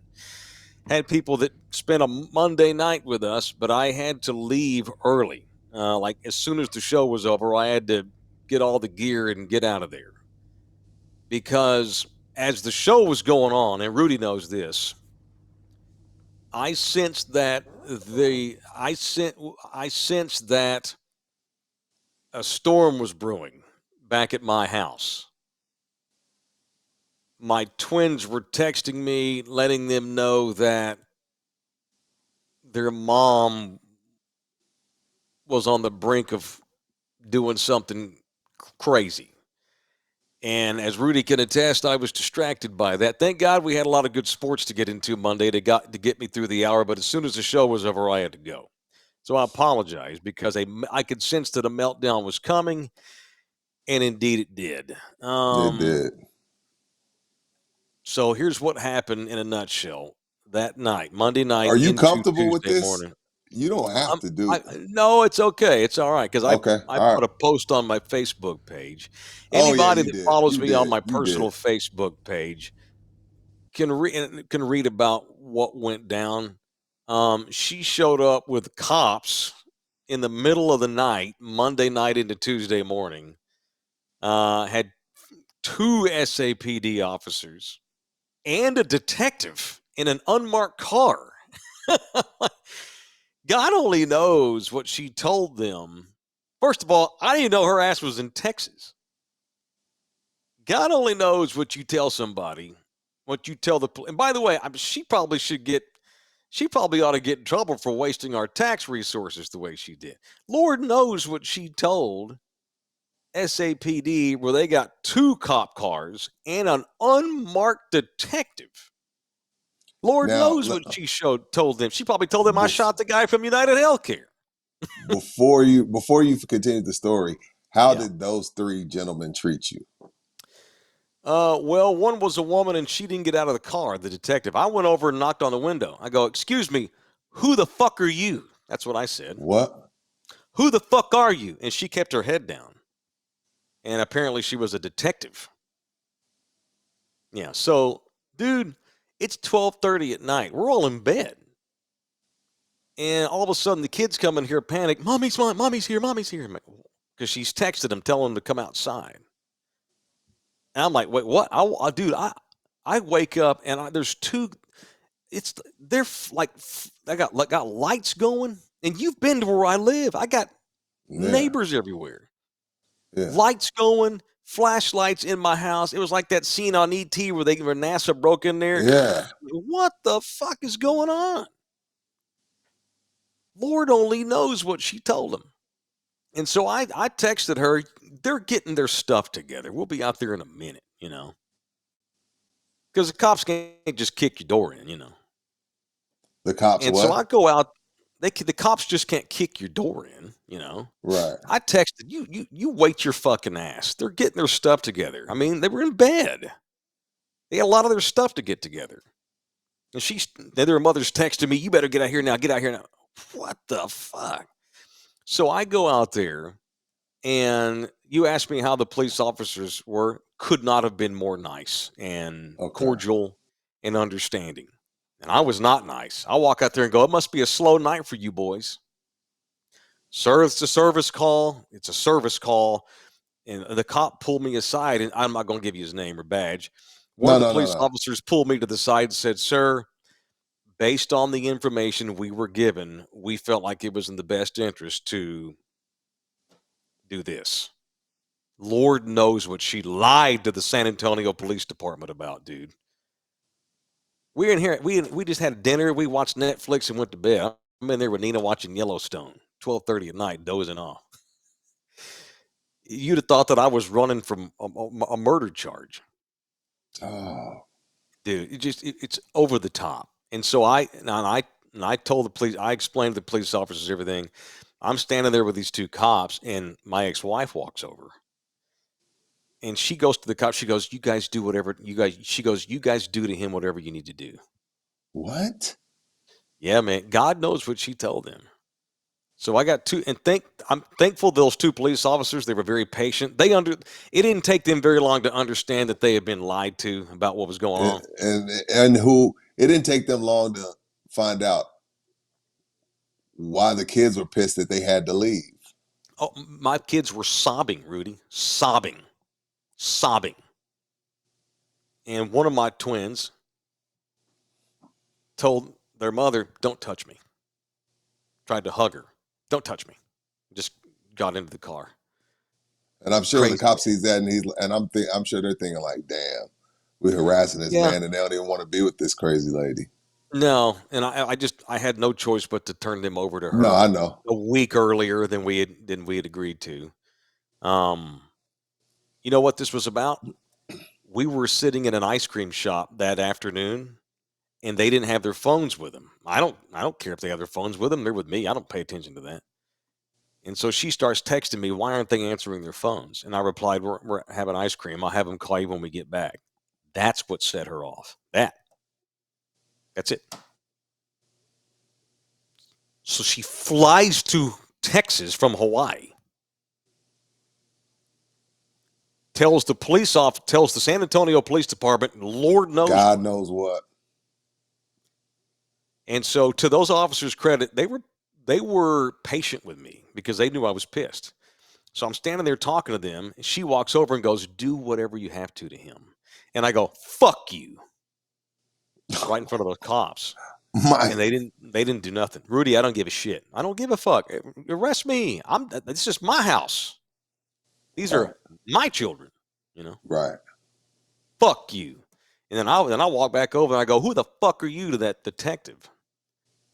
had people that spent a Monday night with us, but I had to leave early. Like as soon as the show was over, I had to get all the gear and get out of there. Because as the show was going on, and Rudy knows this, I sensed that a storm was brewing back at my house. My twins were texting me, letting them know that their mom was on the brink of doing something crazy. And as Rudy can attest, I was distracted by that. Thank God we had a lot of good sports to get into Monday to get me through the hour. But as soon as the show was over, I had to go. So I apologize because I could sense that a meltdown was coming. And indeed it did. It did. So here's what happened in a nutshell. That night, Monday night. Are you comfortable with this? Morning. You don't have to do it. No, it's okay. It's all right because I put a post on my Facebook page. Anybody that follows me on my personal Facebook page can read about what went down. She showed up with cops in the middle of the night, Monday night into Tuesday morning, had 2 SAPD officers and a detective in an unmarked car. God only knows what she told them. First of all, I didn't know her ass was in Texas. God only knows what you tell somebody, what you tell the police. And by the way, she probably ought to get in trouble for wasting our tax resources the way she did. Lord knows what she told SAPD, where they got 2 cop cars and an unmarked detective. Lord knows what she told them. She probably told them I shot the guy from United Healthcare. Before you continue the story, how did those 3 gentlemen treat you? Well, one was a woman and she didn't get out of the car, the detective. I went over and knocked on the window. I go, "Excuse me, who the fuck are you?" That's what I said. What? "Who the fuck are you?" And she kept her head down. And apparently she was a detective. Yeah, so, dude, it's 12:30 at night. We're all in bed. And all of a sudden the kids come in here panic. Mommy's here, Mommy's here. Because she's texted them, telling them to come outside. And I'm like, wait, what? I wake up and there's 2. They're like, I got lights going, and you've been to where I live. I got neighbors everywhere. Yeah. Lights going, flashlights in my house. It was like that scene on ET where NASA broke in there. Yeah. What the fuck is going on? Lord only knows what she told them. And so I texted her, they're getting their stuff together. We'll be out there in a minute, Because the cops can't just kick your door in, The cops and what? so I go out. The cops just can't kick your door in, Right. I texted you wait your fucking ass. They're getting their stuff together. I mean, they were in bed. They had a lot of their stuff to get together. And their mother's texting me, "You better get out here now. Get out here now." What the fuck? So I go out there, and you asked me how the police officers were. Could not have been more nice and cordial and understanding. And I was not nice. I walk out there and go, "It must be a slow night for you boys." "Sir, it's a service call. It's a service call." And the cop pulled me aside, and I'm not going to give you his name or badge. One of the police officers pulled me to the side and said, "Sir, based on the information we were given, we felt like it was in the best interest to do this." Lord knows what she lied to the San Antonio Police Department about, dude. We're in here. We just had dinner. We watched Netflix and went to bed. I'm in there with Nina watching Yellowstone, 12:30 at night, dozing off. You'd have thought that I was running from a murder charge. Oh, dude, it's over the top. And so I told the police, I explained to the police officers everything. I'm standing there with these 2 cops, and my ex-wife walks over. And she goes to the cop. She goes, "You guys do whatever you guys." She goes, "You guys do to him whatever you need to do." what? Yeah, man. God knows what she told them. So I got 2, and I'm thankful those 2 police officers. They were very patient. It didn't take them very long to understand that they had been lied to about what was going on. And who? It didn't take them long to find out why the kids were pissed that they had to leave. Oh, my kids were sobbing, Rudy, sobbing. And one of my twins told their mother, "Don't touch me." Tried to hug her. "Don't touch me." Just got into the car. And I'm sure the cop sees that, and I'm sure they're thinking like, "Damn, we're harassing this man, and they don't even want to be with this crazy lady." No, and I had no choice but to turn them over to her. No, I know. A week earlier than we had agreed to. You know what this was about? We were sitting in an ice cream shop that afternoon, and they didn't have their phones with them. I don't care if they have their phones with them. They're with me. I don't pay attention to that. And so she starts texting me, "Why aren't they answering their phones?" And I replied, we're having ice cream. I'll have them call you when we get back." That's what set her off. That's it. So she flies to Texas from Hawaii. Tells the San Antonio Police Department, Lord knows. Knows what. And so, to those officers' credit, they were they were patient with me because they knew I was pissed. So I'm standing there talking to them, and she walks over and goes, "Do whatever you have to him." And I go, "Fuck you," right in front of the cops. And they didn't do nothing. Rudy, I don't give a shit. I don't give a fuck. Arrest me. This is my house. These are my children, you know. Right. Fuck you. And then I walk back over and I go, "Who the fuck are you?" to that detective.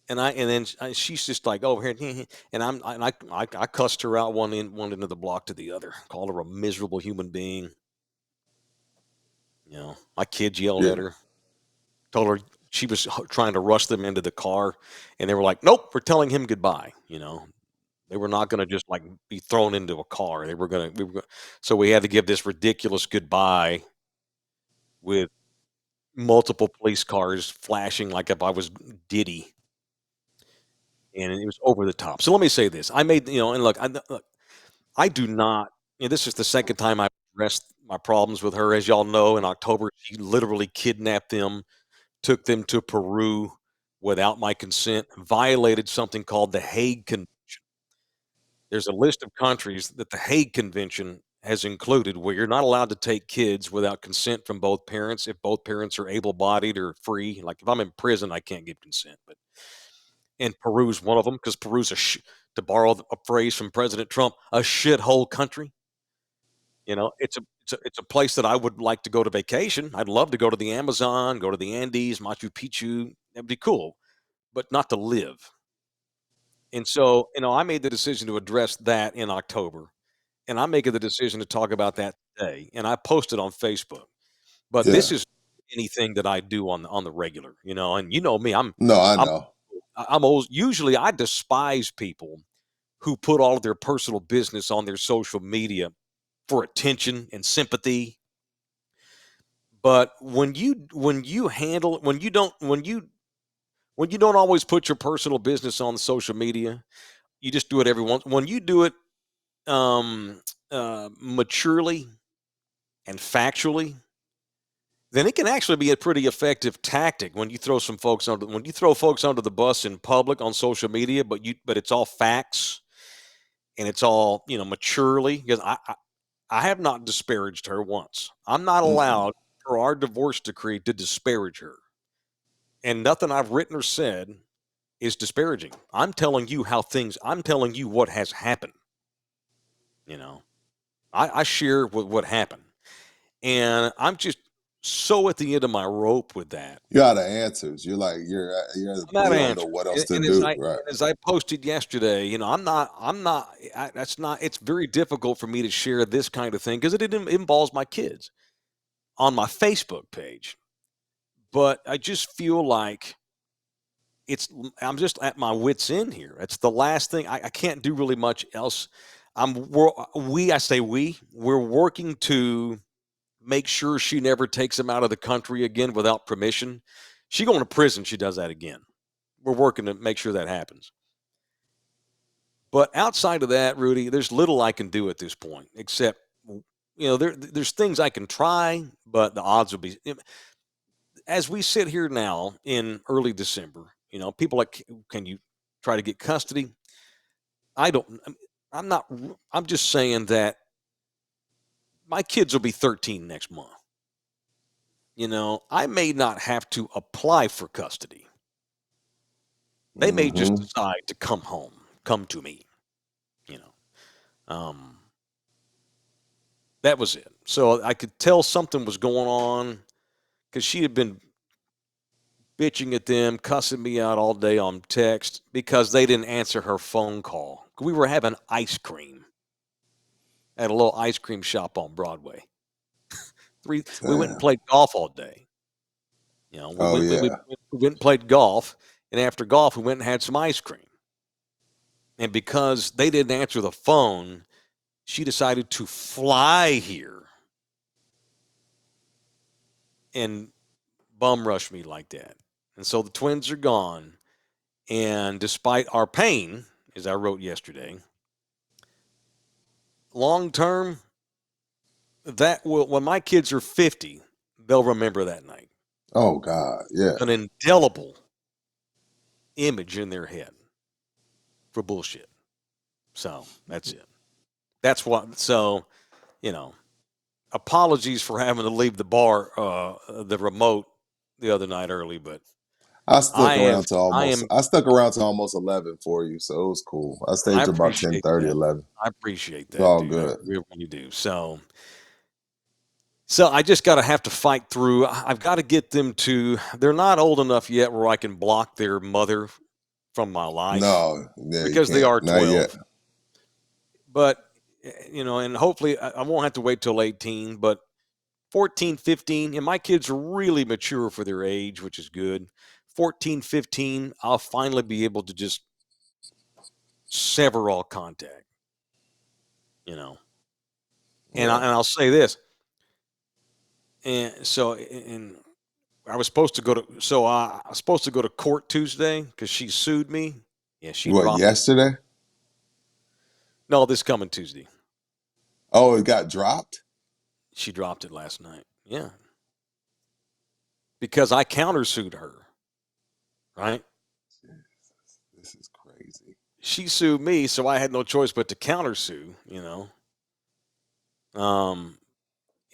And then she's just like over here, and I cussed her out one end of the block to the other, called her a miserable human being. You know, my kids yelled at her, told her she was trying to rush them into the car, and they were like, "Nope, we're telling him goodbye." You know, they were not going to just like be thrown into a car. So we had to give this ridiculous goodbye with multiple police cars flashing like if I was Diddy. And it was over the top. So let me say this: I made, and look, I do not. This is the second time I've addressed my problems with her. As y'all know, in October, she literally kidnapped them, took them to Peru without my consent, violated something called the Hague Convention. There's a list of countries that the Hague Convention has included where you're not allowed to take kids without consent from both parents if both parents are able-bodied or free. Like if I'm in prison, I can't give consent, and Peru's one of them because Peru's to borrow a phrase from President Trump, a shithole country. It's a place that I would like to go to vacation. I'd love to go to the Amazon, go to the Andes, Machu Picchu. That'd be cool, but not to live. And so, I made the decision to address that in October, and I'm making the decision to talk about that today. And I posted on Facebook. But this is anything that I do on the regular, and you know me, I know. I'm always, usually I despise people who put all of their personal business on their social media for attention and sympathy. But when you don't always put your personal business on the social media, you just do it every once. When you do it maturely and factually, then it can actually be a pretty effective tactic when you throw folks under the bus in public on social media, but it's all facts and it's all maturely, because I have not disparaged her once. I'm not allowed for our divorce decree to disparage her, and nothing I've written or said is disparaging. I'm telling you what has happened. I share what happened, and I'm just so at the end of my rope with that. You're out of answers. You're like you don't know what else to do. Right. As I posted yesterday, it's very difficult for me to share this kind of thing because it involves my kids on my Facebook page. But I just feel like I'm just at my wit's end here. It's the last thing. I can't do really much else. We're working to make sure she never takes him out of the country again without permission. She going to prison, she does that again. We're working to make sure that happens. But outside of that, Rudy, there's little I can do at this point, except, there's things I can try, but the odds will be, as we sit here now in early December, people like, can you try to get custody? I'm just saying that my kids will be 13 next month. I may not have to apply for custody. They may just decide to come to me. That was it. So I could tell something was going on because she had been bitching at them, cussing me out all day on text because they didn't answer her phone call. We were having ice cream at a little ice cream shop on Broadway. We went and played golf all day. We went and played golf, and after golf, we went and had some ice cream. And because they didn't answer the phone, she decided to fly here and bum rush me like that. And so the twins are gone. And despite our pain, as I wrote yesterday, long term, when my kids are 50, they'll remember that night. Oh, God, yeah. An indelible image in their head. for bullshit. So that's it. That's what. So, apologies for having to leave the bar, the remote, the other night early, but I stuck around to almost 11 for you, so it was cool. I stayed to about 10:30, 11. I appreciate that. It's all dude. good. I really do. So I just have to fight through. I've got to get them to. They're not old enough yet where I can block their mother from my life. No, yeah, because they are 12. Not yet. But and hopefully I won't have to wait till 18. But 14, 15, and my kids are really mature for their age, which is good. 14, 15, I'll finally be able to just sever all contact, And I'll say this. And so, I was supposed to go to court Tuesday because she sued me. Yeah, she dropped yesterday? It. No, this coming Tuesday. Oh, it got dropped? She dropped it last night. Yeah. Because I countersued her. Right? This is crazy. She sued me, so I had no choice but to countersue,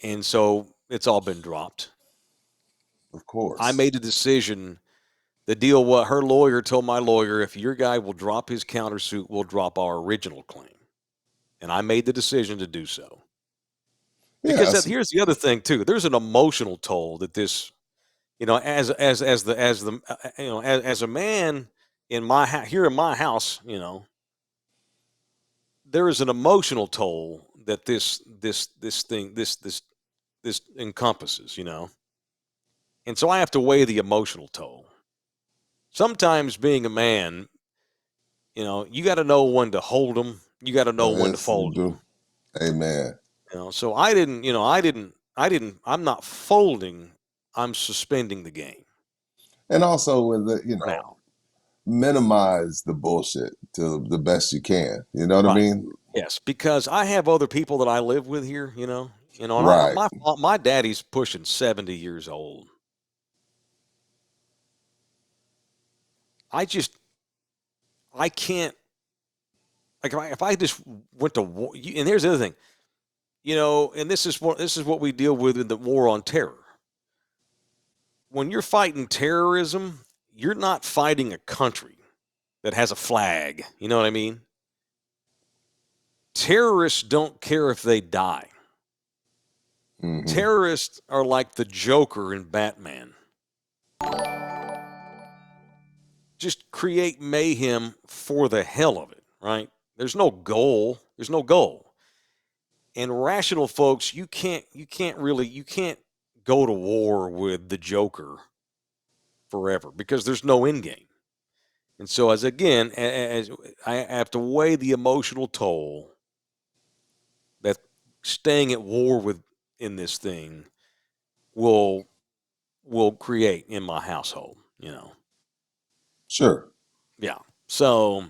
And so it's all been dropped. Of course. I made a decision. The deal, what her lawyer told my lawyer, if your guy will drop his countersuit, we'll drop our original claim. And I made the decision to do so. Because here's the other thing too. There's an emotional toll that this, as a man in here in my house, there is an emotional toll that this encompasses, And so I have to weigh the emotional toll. Sometimes being a man, you got to know when to hold them. You got to know when to fold them. Amen. So I'm not folding. I'm suspending the game. And also with minimize the bullshit to the best you can. You know what I mean? Yes, because I have other people that I live with here, Right. My daddy's pushing 70 years old. I can't, like, if I just went to war, and here's the other thing, and this is what we deal with in the war on terror. When you're fighting terrorism, you're not fighting a country that has a flag. You know what I mean? Terrorists don't care if they die. Mm-hmm. Terrorists are like the Joker in Batman. Just create mayhem for the hell of it, right? There's no goal. And rational folks, you can't go to war with the Joker forever because there's no end game. And so as I have to weigh the emotional toll that staying at war in this thing will create in my household, Sure. Yeah. So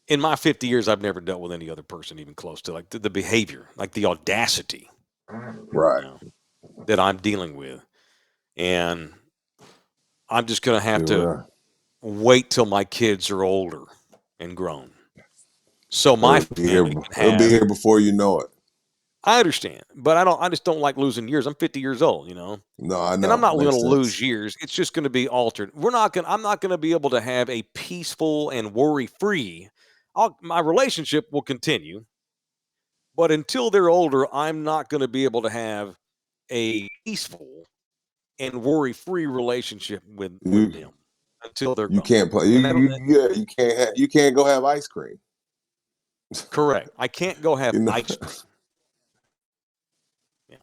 in my 50 years, I've never dealt with any other person even close to like the behavior, like the audacity, right, that I'm dealing with. And I'm just going to have to wait till my kids are older and grown. So it'll be here before you know it. I understand, but I just don't like losing years. I'm 50 years old, No, I know. And I'm not going to lose years. It's just going to be altered. I'm not going to be able to have a peaceful and worry-free. My relationship will continue, but until they're older, I'm not going to be able to have a peaceful and worry-free relationship with them until they're you gone. Can't play. You can't go have ice cream. Correct. I can't go have ice cream. Yeah.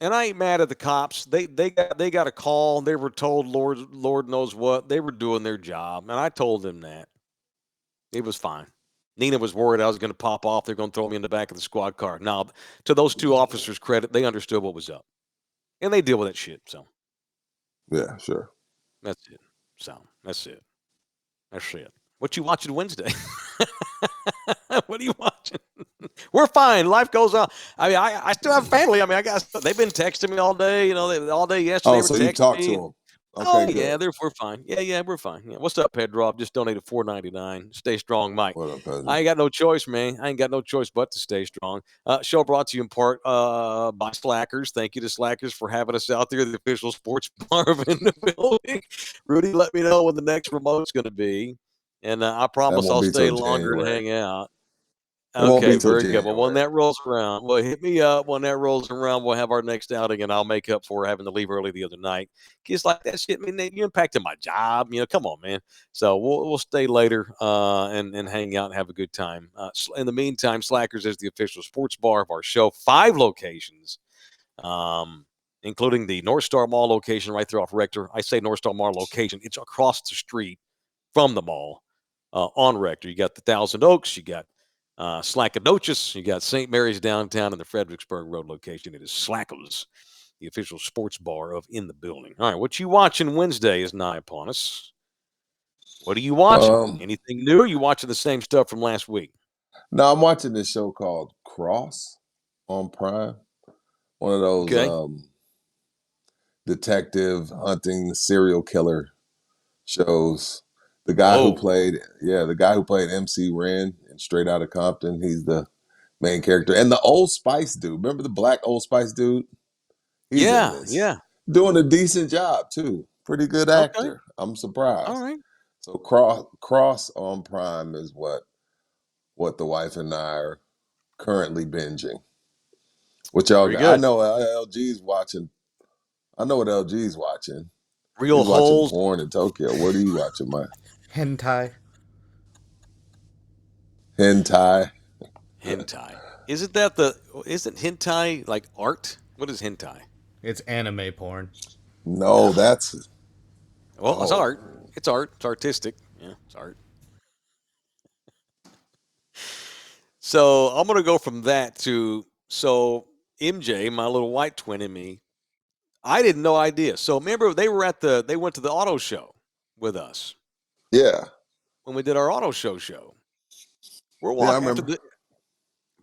And I ain't mad at the cops. They got a call. They were told Lord knows what. They were doing their job, and I told them that. It was fine. Nina was worried I was going to pop off. They're going to throw me in the back of the squad car. Now, to those two officers' credit, they understood what was up, and they deal with that shit. So, yeah, sure. That's it. So that's it. What you watching Wednesday? What are you watching? We're fine. Life goes on. I mean, I still have family. I mean, they've been texting me all day. All day yesterday. Oh, so you talked to them? Oh, Okay, yeah, good. we're fine. Yeah, we're fine. Yeah. What's up, Pedro? I've just donated $4.99. Stay strong, Mike. What up, cousin? I ain't got no choice, man. I ain't got no choice but to stay strong. Show brought to you in part by Slackers. Thank you to Slackers for having us out there, the official sports bar in the building. Rudy, let me know when the next remote's going to be. And I That promise won't I'll be stay till longer and January. hang out. It won't Okay, be till very good. Well, when January. that rolls around, well, hit me up when that rolls around. We'll have our next outing, and I'll make up for having to leave early the other night. Kids like that shit, man. You impacted my job. Come on, man. So we'll stay later and hang out and have a good time. In the meantime, Slackers is the official sports bar of our show. 5 locations, including the North Star Mall location right there off Rector. I say North Star Mall location. It's across the street from the mall on Rector. You got the Thousand Oaks. You got Slackadochus. You got St. Mary's downtown and the Fredericksburg Road location. It is Slackers, the official sports bar of In the Building. All right, what you watching Wednesday is nigh upon us. What are you watching? Anything new? Or are you watching the same stuff from last week? No, I'm watching this show called Cross on Prime. One of those detective hunting serial killer shows. The guy who played MC Ren in Straight Outta Compton, he's the main character. And the Old Spice dude, remember the black Old Spice dude? He's in this. Yeah. Doing a decent job too. Pretty good Okay. actor. I'm surprised. All right. So Cross on Prime is what the wife and I are currently binging. Which y'all got. I know LG's watching. I know what LG's watching. Real He's watching holes. porn in Tokyo. What are you watching, Mike? Hentai. Hentai. Isn't hentai like art? What is hentai? It's anime porn. No, that's it's art. It's art. It's artistic. Yeah, it's art. So I'm gonna go from that to MJ, my little white twin in me. I didn't no idea. So remember they went to the auto show with us. Yeah. When we did our auto show. We're Yeah, I walking remember.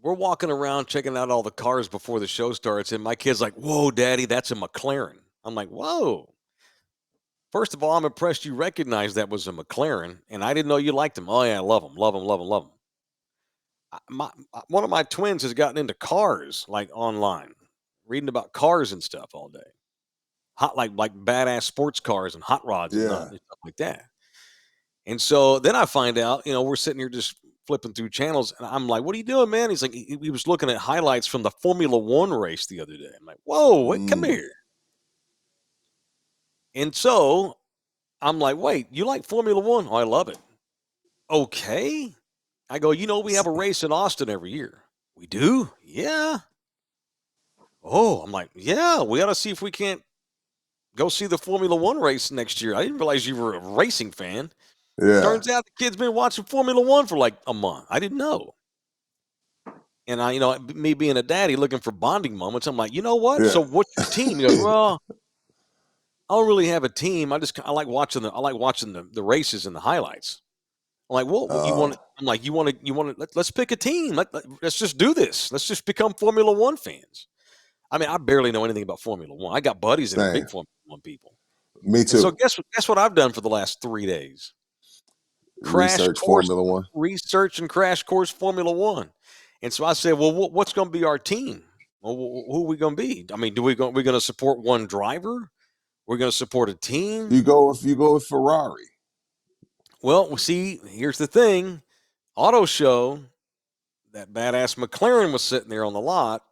we're walking around checking out all the cars before the show starts, and my kid's like, "Whoa, Daddy, that's a McLaren." I'm like, "Whoa." First of all, I'm impressed you recognized that was a McLaren, and I didn't know you liked them. Oh yeah, I love them, love them, love them, love them. One of my twins has gotten into cars like online, reading about cars and stuff all day. Hot like badass sports cars and hot rods and stuff like that. And so then I find out, we're sitting here just flipping through channels, and I'm like, "What are you doing, man?" He's like, he was looking at highlights from the Formula One race the other day. I'm like, "Whoa, wait, come here!" And so I'm like, "Wait, you like Formula One? Oh, I love it." Okay. I go, we have a race in Austin every year. We do? Yeah. Oh, I'm like, yeah, we got to see if we can't go see the Formula One race next year. I didn't realize you were a racing fan. Yeah. Turns out the kid's been watching Formula One for like a month. I didn't know. And me being a daddy looking for bonding moments, I'm like, you know what? Yeah. So what's your team? He goes, well, I don't really have a team. I like watching the races and the highlights. I'm like, well, you want? I'm like, you want to? Let's pick a team. Let's just do this. Let's just become Formula One fans. I mean, I barely know anything about Formula One. I got buddies that are big Formula One people. Me too. And so guess what I've done for the last 3 days? Research Formula One. Research and crash course Formula One. And so I said, well, what's going to be our team? Well, who are we going to be? I mean, we're going to support one driver? We're going to support a team? You go with Ferrari. Well, see, here's the thing. Auto show, that badass McLaren was sitting there on the lot.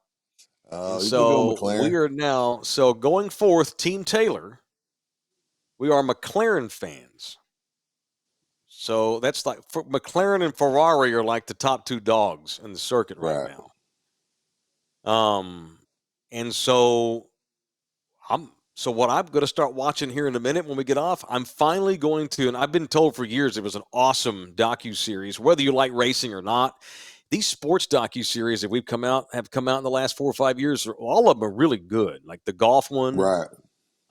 And so we are now, going forth, Team Taylor, we are McLaren fans. So that's like McLaren and Ferrari are like the top 2 dogs in the circuit right now. And so what I'm going to start watching here in a minute when we get off, I'm finally going to, and I've been told for years it was an awesome docuseries, whether you like racing or not. These sports docuseries that have come out in the last 4 or 5 years, all of them are really good. Like the golf one. Right.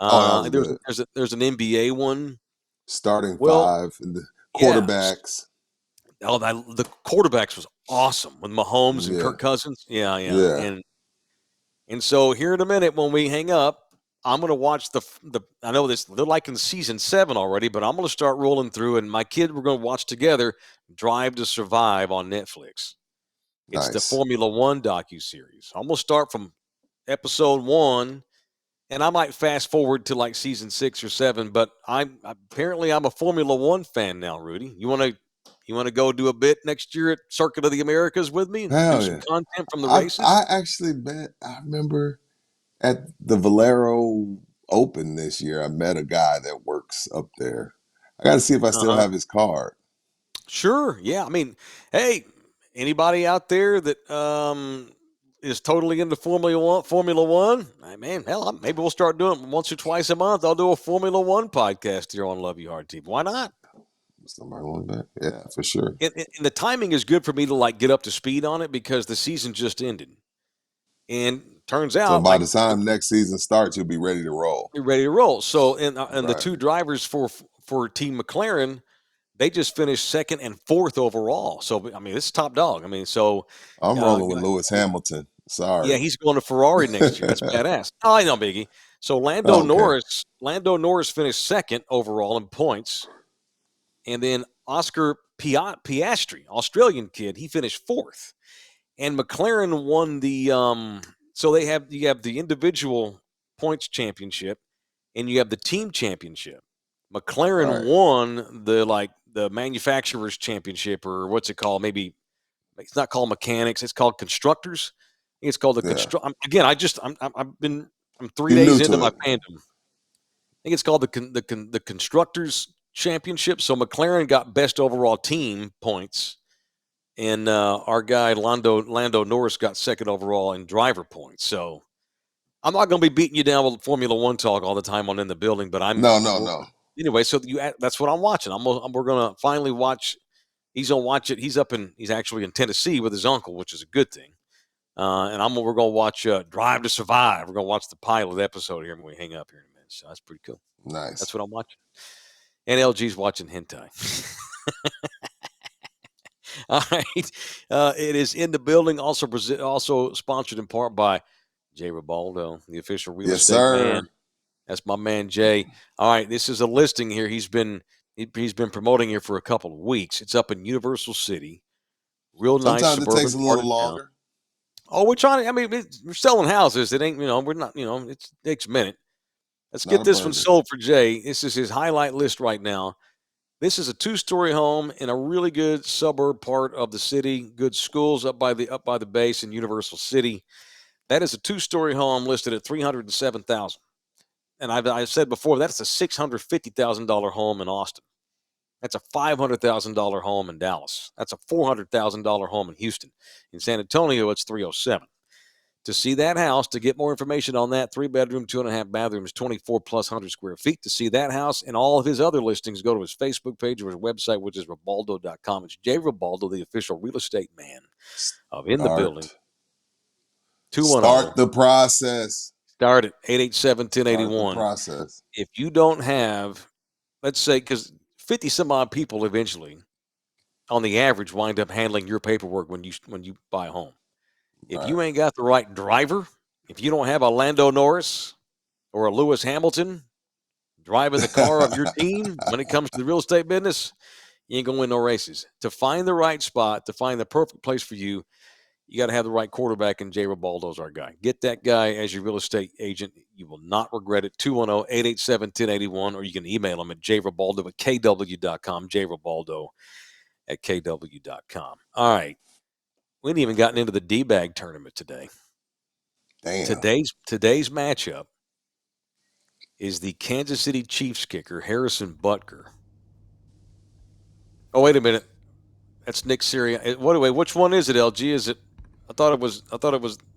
There's an NBA one. Starting 5 and the quarterbacks. Oh, the quarterbacks was awesome with Mahomes and Kirk Cousins. Yeah. And so here in a minute when we hang up, I'm going to watch I know they're like in season 7 already, but I'm going to start rolling through, and my kid, we're going to watch together Drive to Survive on Netflix. It's the Formula One docuseries. I'm going to start from episode 1, and I might fast forward to like season 6 or 7, but I'm a Formula One fan now, Rudy. You want to go do a bit next year at Circuit of the Americas with me and do some content from the races? I actually I remember at the Valero Open this year, I met a guy that works up there. I got to see if I still have his card. Sure. Yeah. I mean, hey, anybody out there that is totally into Formula One, man, hell, maybe we'll start doing it once or twice a month. I'll do a Formula One podcast here on Love You Hard TV. Why not? Somebody want that? Yeah, for sure. And the timing is good for me to like get up to speed on it because the season just ended. And turns out, so by the time next season starts, you'll be ready to roll. You're ready to roll. So, and the two drivers for Team McLaren, they just finished 2nd and 4th overall. So, I mean, it's top dog. I mean, so I'm rolling with Lewis Hamilton. Sorry. Yeah, he's going to Ferrari next year. That's badass. Oh, I know, Biggie. So Lando Norris finished 2nd overall in points, and then Oscar Piastri, Australian kid, he finished 4th. And McLaren won the so you have the individual points championship and you have the team championship. McLaren won the manufacturers championship, or what's it called? Maybe it's not called mechanics, it's called constructors. I think it's called the again, I'm 3 days into my fandom. I think it's called the constructors championship. So McLaren got best overall team points. And our guy Lando Norris got 2nd overall in driver points. So I'm not going to be beating you down with Formula One talk all the time on In the Building, but no. Anyway, so that's what I'm watching. We're going to finally watch. He's going to watch it. He's actually in Tennessee with his uncle, which is a good thing. And we're going to watch Drive to Survive. We're going to watch the pilot episode here when we hang up here in a minute. So that's pretty cool. Nice. That's what I'm watching. And LG's watching hentai. All right. It is In the Building, also sponsored in part by Jay Ribaldo, the official real estate man. That's my man, Jay. All right. This is a listing here. He's been promoting here for a couple of weeks. It's up in Universal City. Real nice suburban. Sometimes it takes a little longer. Oh, we're trying to, we're selling houses. It ain't, we're not, it takes a minute. Let's get this one sold for Jay. This is his highlight list right now. This is a 2-story home in a really good suburb part of the city. Good schools up by the base in Universal City. That is a 2-story home listed at $307,000. And I've said before, that's a $650,000 home in Austin. That's a $500,000 home in Dallas. That's a $400,000 home in Houston. In San Antonio, it's $307,000. To see that house, to get more information on that, 3-bedroom, 2.5 bathrooms, 24+ square feet. To see that house and all of his other listings, go to his Facebook page or his website, which is Ribaldo.com. It's Jay Ribaldo, the official real estate man of In the Building. 210. Start the process. Start at 887-1081. Start the process. If you don't have, let's say, because 50 some odd people eventually, on the average, wind up handling your paperwork when you buy a home. If you ain't got the right driver, if you don't have a Lando Norris or a Lewis Hamilton driving the car of your team when it comes to the real estate business, you ain't going to win no races. To find the right spot, to find the perfect place for you, you got to have the right quarterback, and Jay Ribaldo's our guy. Get that guy as your real estate agent. You will not regret it. 210-887-1081, or you can email him at jribaldo@kw.com, jribaldo@kw.com. All right. We hadn't even gotten into the D-bag tournament today. Damn. Today's matchup is the Kansas City Chiefs kicker, Harrison Butker. Oh, wait a minute. That's Nick Sirianni. Which one is it, LG? Is it? I thought it was.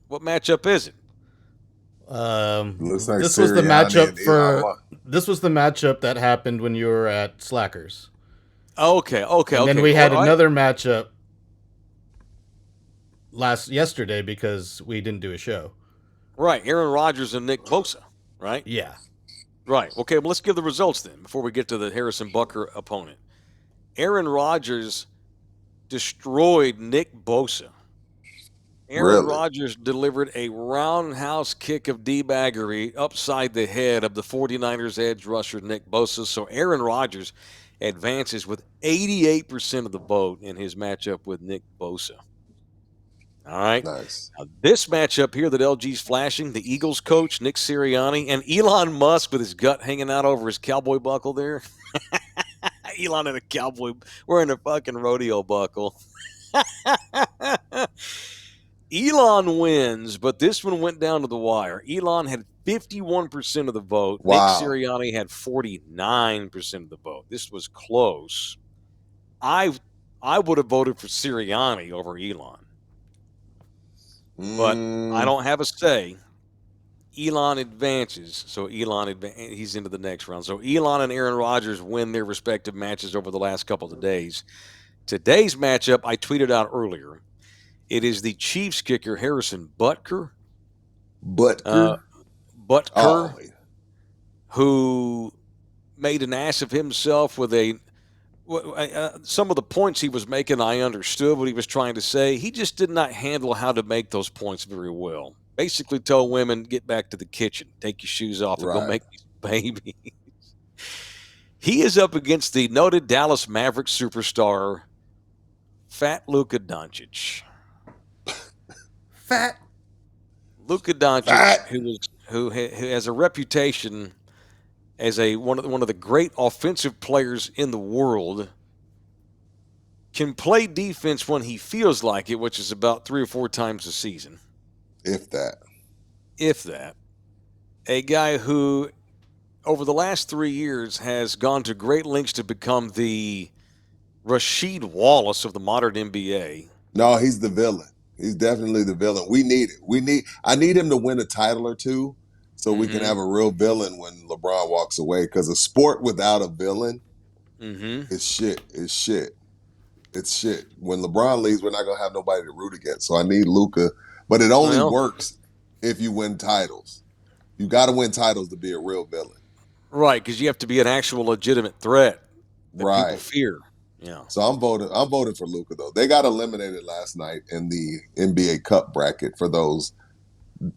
What matchup is it? Looks like this was the matchup This was the matchup that happened when you were at Slackers. Okay. And then we had another matchup yesterday because we didn't do a show. Right, Aaron Rodgers and Nick Bosa, right? Yeah. Right. Okay, well, let's give the results then before we get to the Harrison Butker opponent. Aaron Rodgers destroyed Nick Bosa Aaron Rodgers delivered a roundhouse kick of D-baggery upside the head of the 49ers edge rusher Nick Bosa. So Aaron Rodgers advances with 88% of the vote in his matchup with Nick Bosa. All right. Nice. Now, this matchup here that LG's flashing, the Eagles coach, Nick Sirianni, and Elon Musk with his gut hanging out over his cowboy buckle there. Elon in a cowboy, wearing a fucking rodeo buckle. Elon wins, but this one went down to the wire. Elon had 51% of the vote. Wow. Nick Sirianni had 49% of the vote. This was close. I would have voted for Sirianni over Elon. But I don't have a say. Elon advances, so he's into the next round. So Elon and Aaron Rodgers win their respective matches over the last couple of days. Today's matchup, I tweeted out earlier. It is the Chiefs kicker Harrison Butker. Who made an ass of himself with some of the points he was making. I understood what he was trying to say. He just did not handle how to make those points very well. Basically told women, get back to the kitchen, take your shoes off, and go make these babies. He is up against the noted Dallas Mavericks superstar, Fat Luka Doncic. Fat Luka Doncic, who has a reputation as one of the great offensive players in the world, can play defense when he feels like it, which is about 3 or 4 times a season. If that. A guy who, over the last 3 years, has gone to great lengths to become the Rasheed Wallace of the modern NBA. No, he's the villain. He's definitely the villain. We need it. I need him to win a title or two so we can have a real villain when LeBron walks away. Because a sport without a villain is shit. It's shit. When LeBron leaves, we're not going to have nobody to root against. So I need Luka. But it only works if you win titles. You got to win titles to be a real villain. Right, because you have to be an actual legitimate threat that people fear. Yeah. So I'm voting for Luka, though. They got eliminated last night in the NBA Cup bracket for those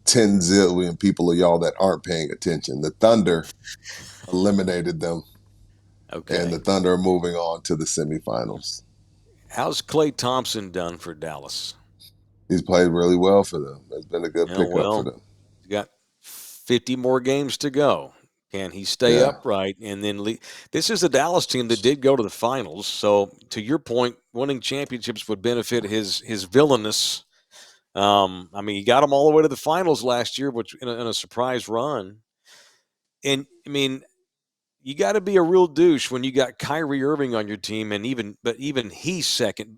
10 zillion people of y'all that aren't paying attention. The Thunder eliminated them. Okay. And the Thunder are moving on to the semifinals. How's Klay Thompson done for Dallas? He's played really well for them. It's been a good pickup for them. He's got 50 more games to go. Can he stay upright? And then this is a Dallas team that did go to the finals. So to your point, winning championships would benefit his villainous. He got them all the way to the finals last year, which in a surprise run. And you got to be a real douche when you got Kyrie Irving on your team, and even he's second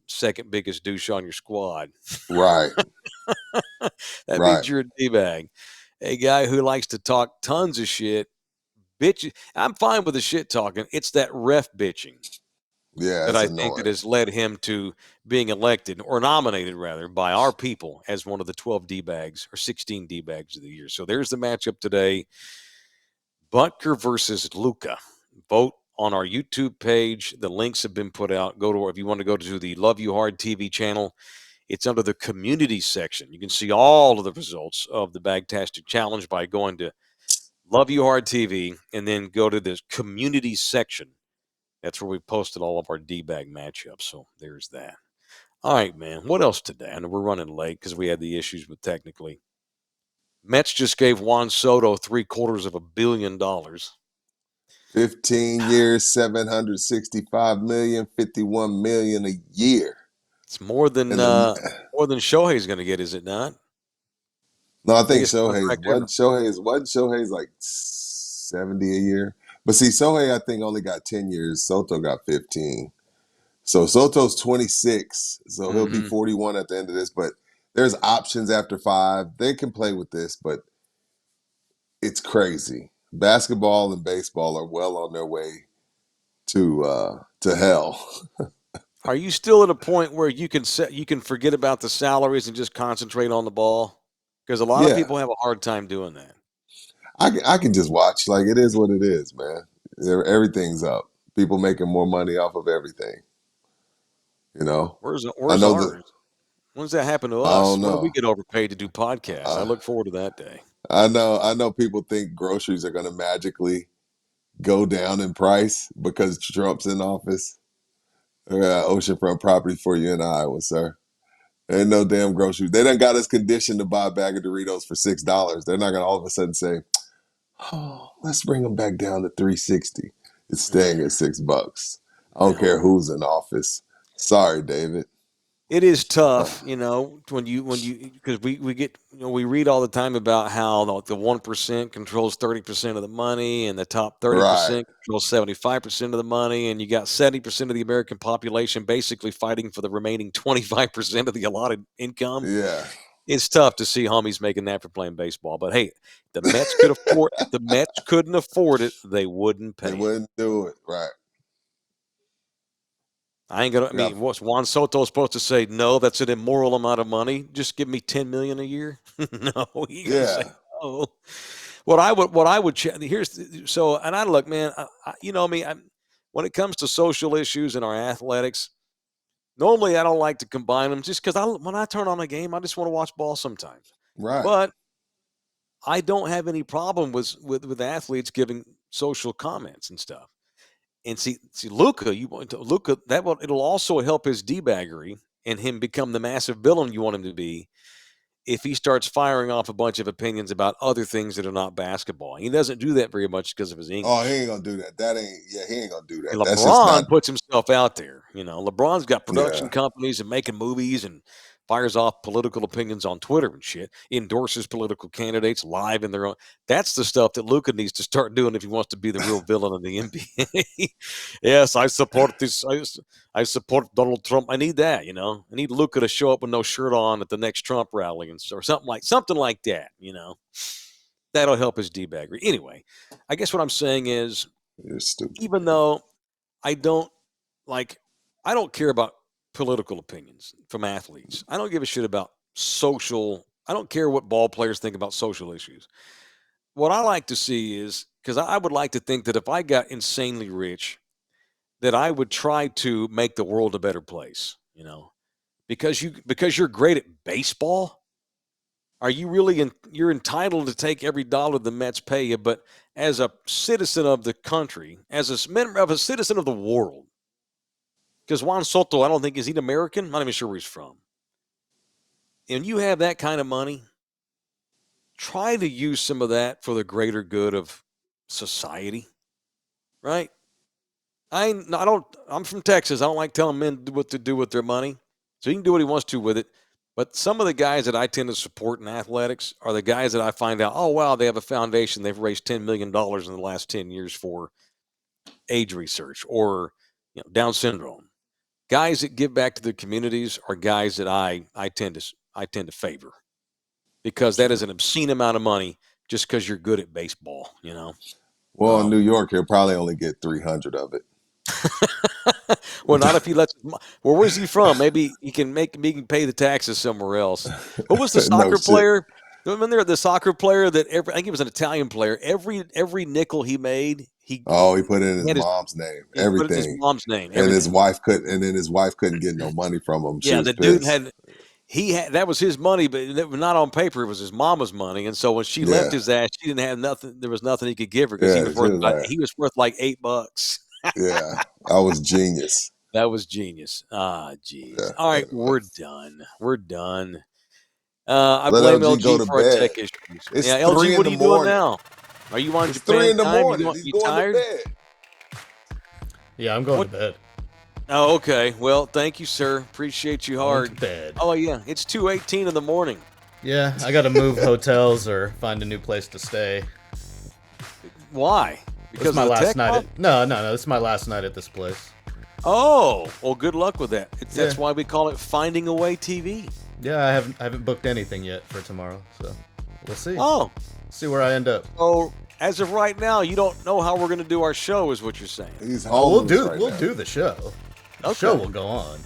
biggest douche on your squad. Right. That means you're a D-bag. A guy who likes to talk tons of shit. Bitch, I'm fine with the shit talking. It's that ref bitching that I think that has led him to being elected or nominated rather by our people as one of the 12 D-bags or 16 D-bags of the year. So there's the matchup today. Butker versus Luka. Vote on our YouTube page. The links have been put out. If you want to go to the Love You Hard TV channel, it's under the community section. You can see all of the results of the Bagtastic Challenge by going to Love You Hard TV and then go to the community section. That's where we posted all of our D-bag matchups. So there's that. All right, man. What else today? I know we're running late because we had the issues with technically. Mets just gave Juan Soto $750 million. 15 years, $765 million, $51 million a year. It's more than Shohei's going to get, is it not? No, I think Shohei's like 70 a year. But see, Shohei, I think, only got 10 years. Soto got 15. So Soto's 26. So he'll be 41 at the end of this. But there's options after 5. They can play with this, but it's crazy. Basketball and baseball are well on their way to hell. Are you still at a point where you can forget about the salaries and just concentrate on the ball? Because a lot of people have a hard time doing that. I can just watch. Like, it is what it is, man. Everything's up. People making more money off of everything. You know? Where's ours? When's that happen to I us? don't When do we know. get overpaid to do podcasts? I look forward to that day. I know people think groceries are going to magically go down in price because Trump's in office. Oceanfront property for you in Iowa, sir. Ain't no damn groceries. They done got us conditioned to buy a bag of Doritos for $6. They're not going to all of a sudden say, oh, let's bring them back down to $3.60. It's staying at $6. I don't care who's in office. Sorry, David. It is tough, when you because we get we read all the time about how the 1% controls 30% of the money and the top 30% controls 75% of the money, and you got 70% of the American population basically fighting for the remaining 25% of the allotted income. Yeah, it's tough to see homies making that for playing baseball. But hey, the Mets could afford. If the Mets couldn't afford it, they wouldn't pay. They wouldn't do it, right? I ain't gonna. I mean, what's Juan Soto supposed to say? No, that's an immoral amount of money. Just give me $10 million a year. No, you gotta say no. What I would here's so, and I look, man. When it comes to social issues in our athletics, normally I don't like to combine them, just because when I turn on a game, I just want to watch ball sometimes. Right. But I don't have any problem with athletes giving social comments and stuff. And see, Luka, it'll also help his debaggery and him become the massive villain you want him to be if he starts firing off a bunch of opinions about other things that are not basketball. He doesn't do that very much because of his English. Oh, he ain't gonna do that. He ain't gonna do that. And That's just LeBron puts himself out there. LeBron's got production companies and making movies and fires off political opinions on Twitter and shit, endorses political candidates live in their own. That's the stuff that Luka needs to start doing if he wants to be the real villain of the NBA. Yes, I support this. I support Donald Trump. I need that, I need Luka to show up with no shirt on at the next Trump rally or something like that, That'll help his debaggery. Anyway, I guess what I'm saying is, you're stupid. Even though I don't care about political opinions from athletes. I don't give a shit about social. I don't care what ball players think about social issues. What I like to see is, because I would like to think that if I got insanely rich, that I would try to make the world a better place, because you're great at baseball. Are you really you're entitled to take every dollar the Mets pay you, but as a citizen of the country, as a member of a citizen of the world, because Juan Soto, I don't think, is he American? I'm not even sure where he's from. And you have that kind of money, try to use some of that for the greater good of society, right? I'm from Texas. I don't like telling men what to do with their money. So he can do what he wants to with it. But some of the guys that I tend to support in athletics are the guys that I find out, oh, wow, they have a foundation. They've raised $10 million in the last 10 years for AIDS research or Down syndrome. Guys that give back to their communities are guys that I tend to favor, because that is an obscene amount of money just because you're good at baseball, Well, in New York, he'll probably only get 300 of it. Well, not if he lets. Well, where's he from? Maybe he can pay the taxes somewhere else. What was the soccer player? Remember the soccer player that I think he was an Italian player. Every nickel he made, he put in his mom's name. Everything. Put in his mom's name. And his wife couldn't. And then his wife couldn't get no money from him. She was the pissed. dude that was his money, but it was not on paper. It was his mama's money, and so when she left his ass, she didn't have nothing. There was nothing he could give her because he was worth like $8. Yeah, that was genius. That was genius. Ah, geez. Yeah, all right, we're done. I blame LG for our tech issues. It's LG, what are you doing now? Are you on Japan 3 in the time? morning. You tired? To bed. Yeah, I'm going to bed. Oh, okay. Well, thank you, sir. Appreciate you hard. Going to bed. Oh, yeah. It's 2:18 in the morning. Yeah, I got to move hotels or find a new place to stay. Why? Because my last night. No. This is my last night at this place. Oh, well, good luck with that. That's why we call it Finding a Way TV. Yeah, I haven't booked anything yet for tomorrow, so we'll see. Oh, see where I end up. So as of right now, you don't know how we're going to do our show, is what you're saying. We'll do the show. The show will go on.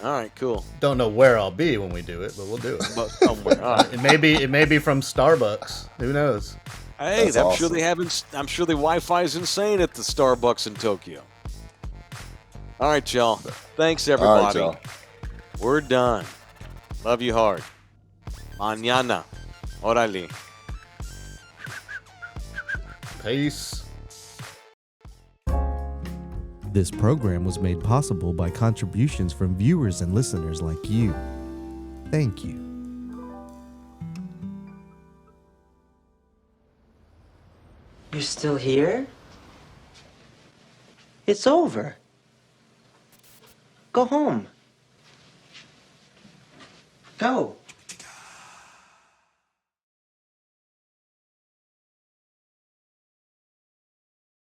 All right, cool. Don't know where I'll be when we do it, but we'll do it. But somewhere. All right. It may be from Starbucks. Who knows? Hey, I'm sure the Wi-Fi is insane at the Starbucks in Tokyo. All right, y'all. Thanks, everybody. All right, y'all. We're done. Love you hard. Mañana. Órale. Peace. This program was made possible by contributions from viewers and listeners like you. Thank you. You're still here? It's over. Go home. Go.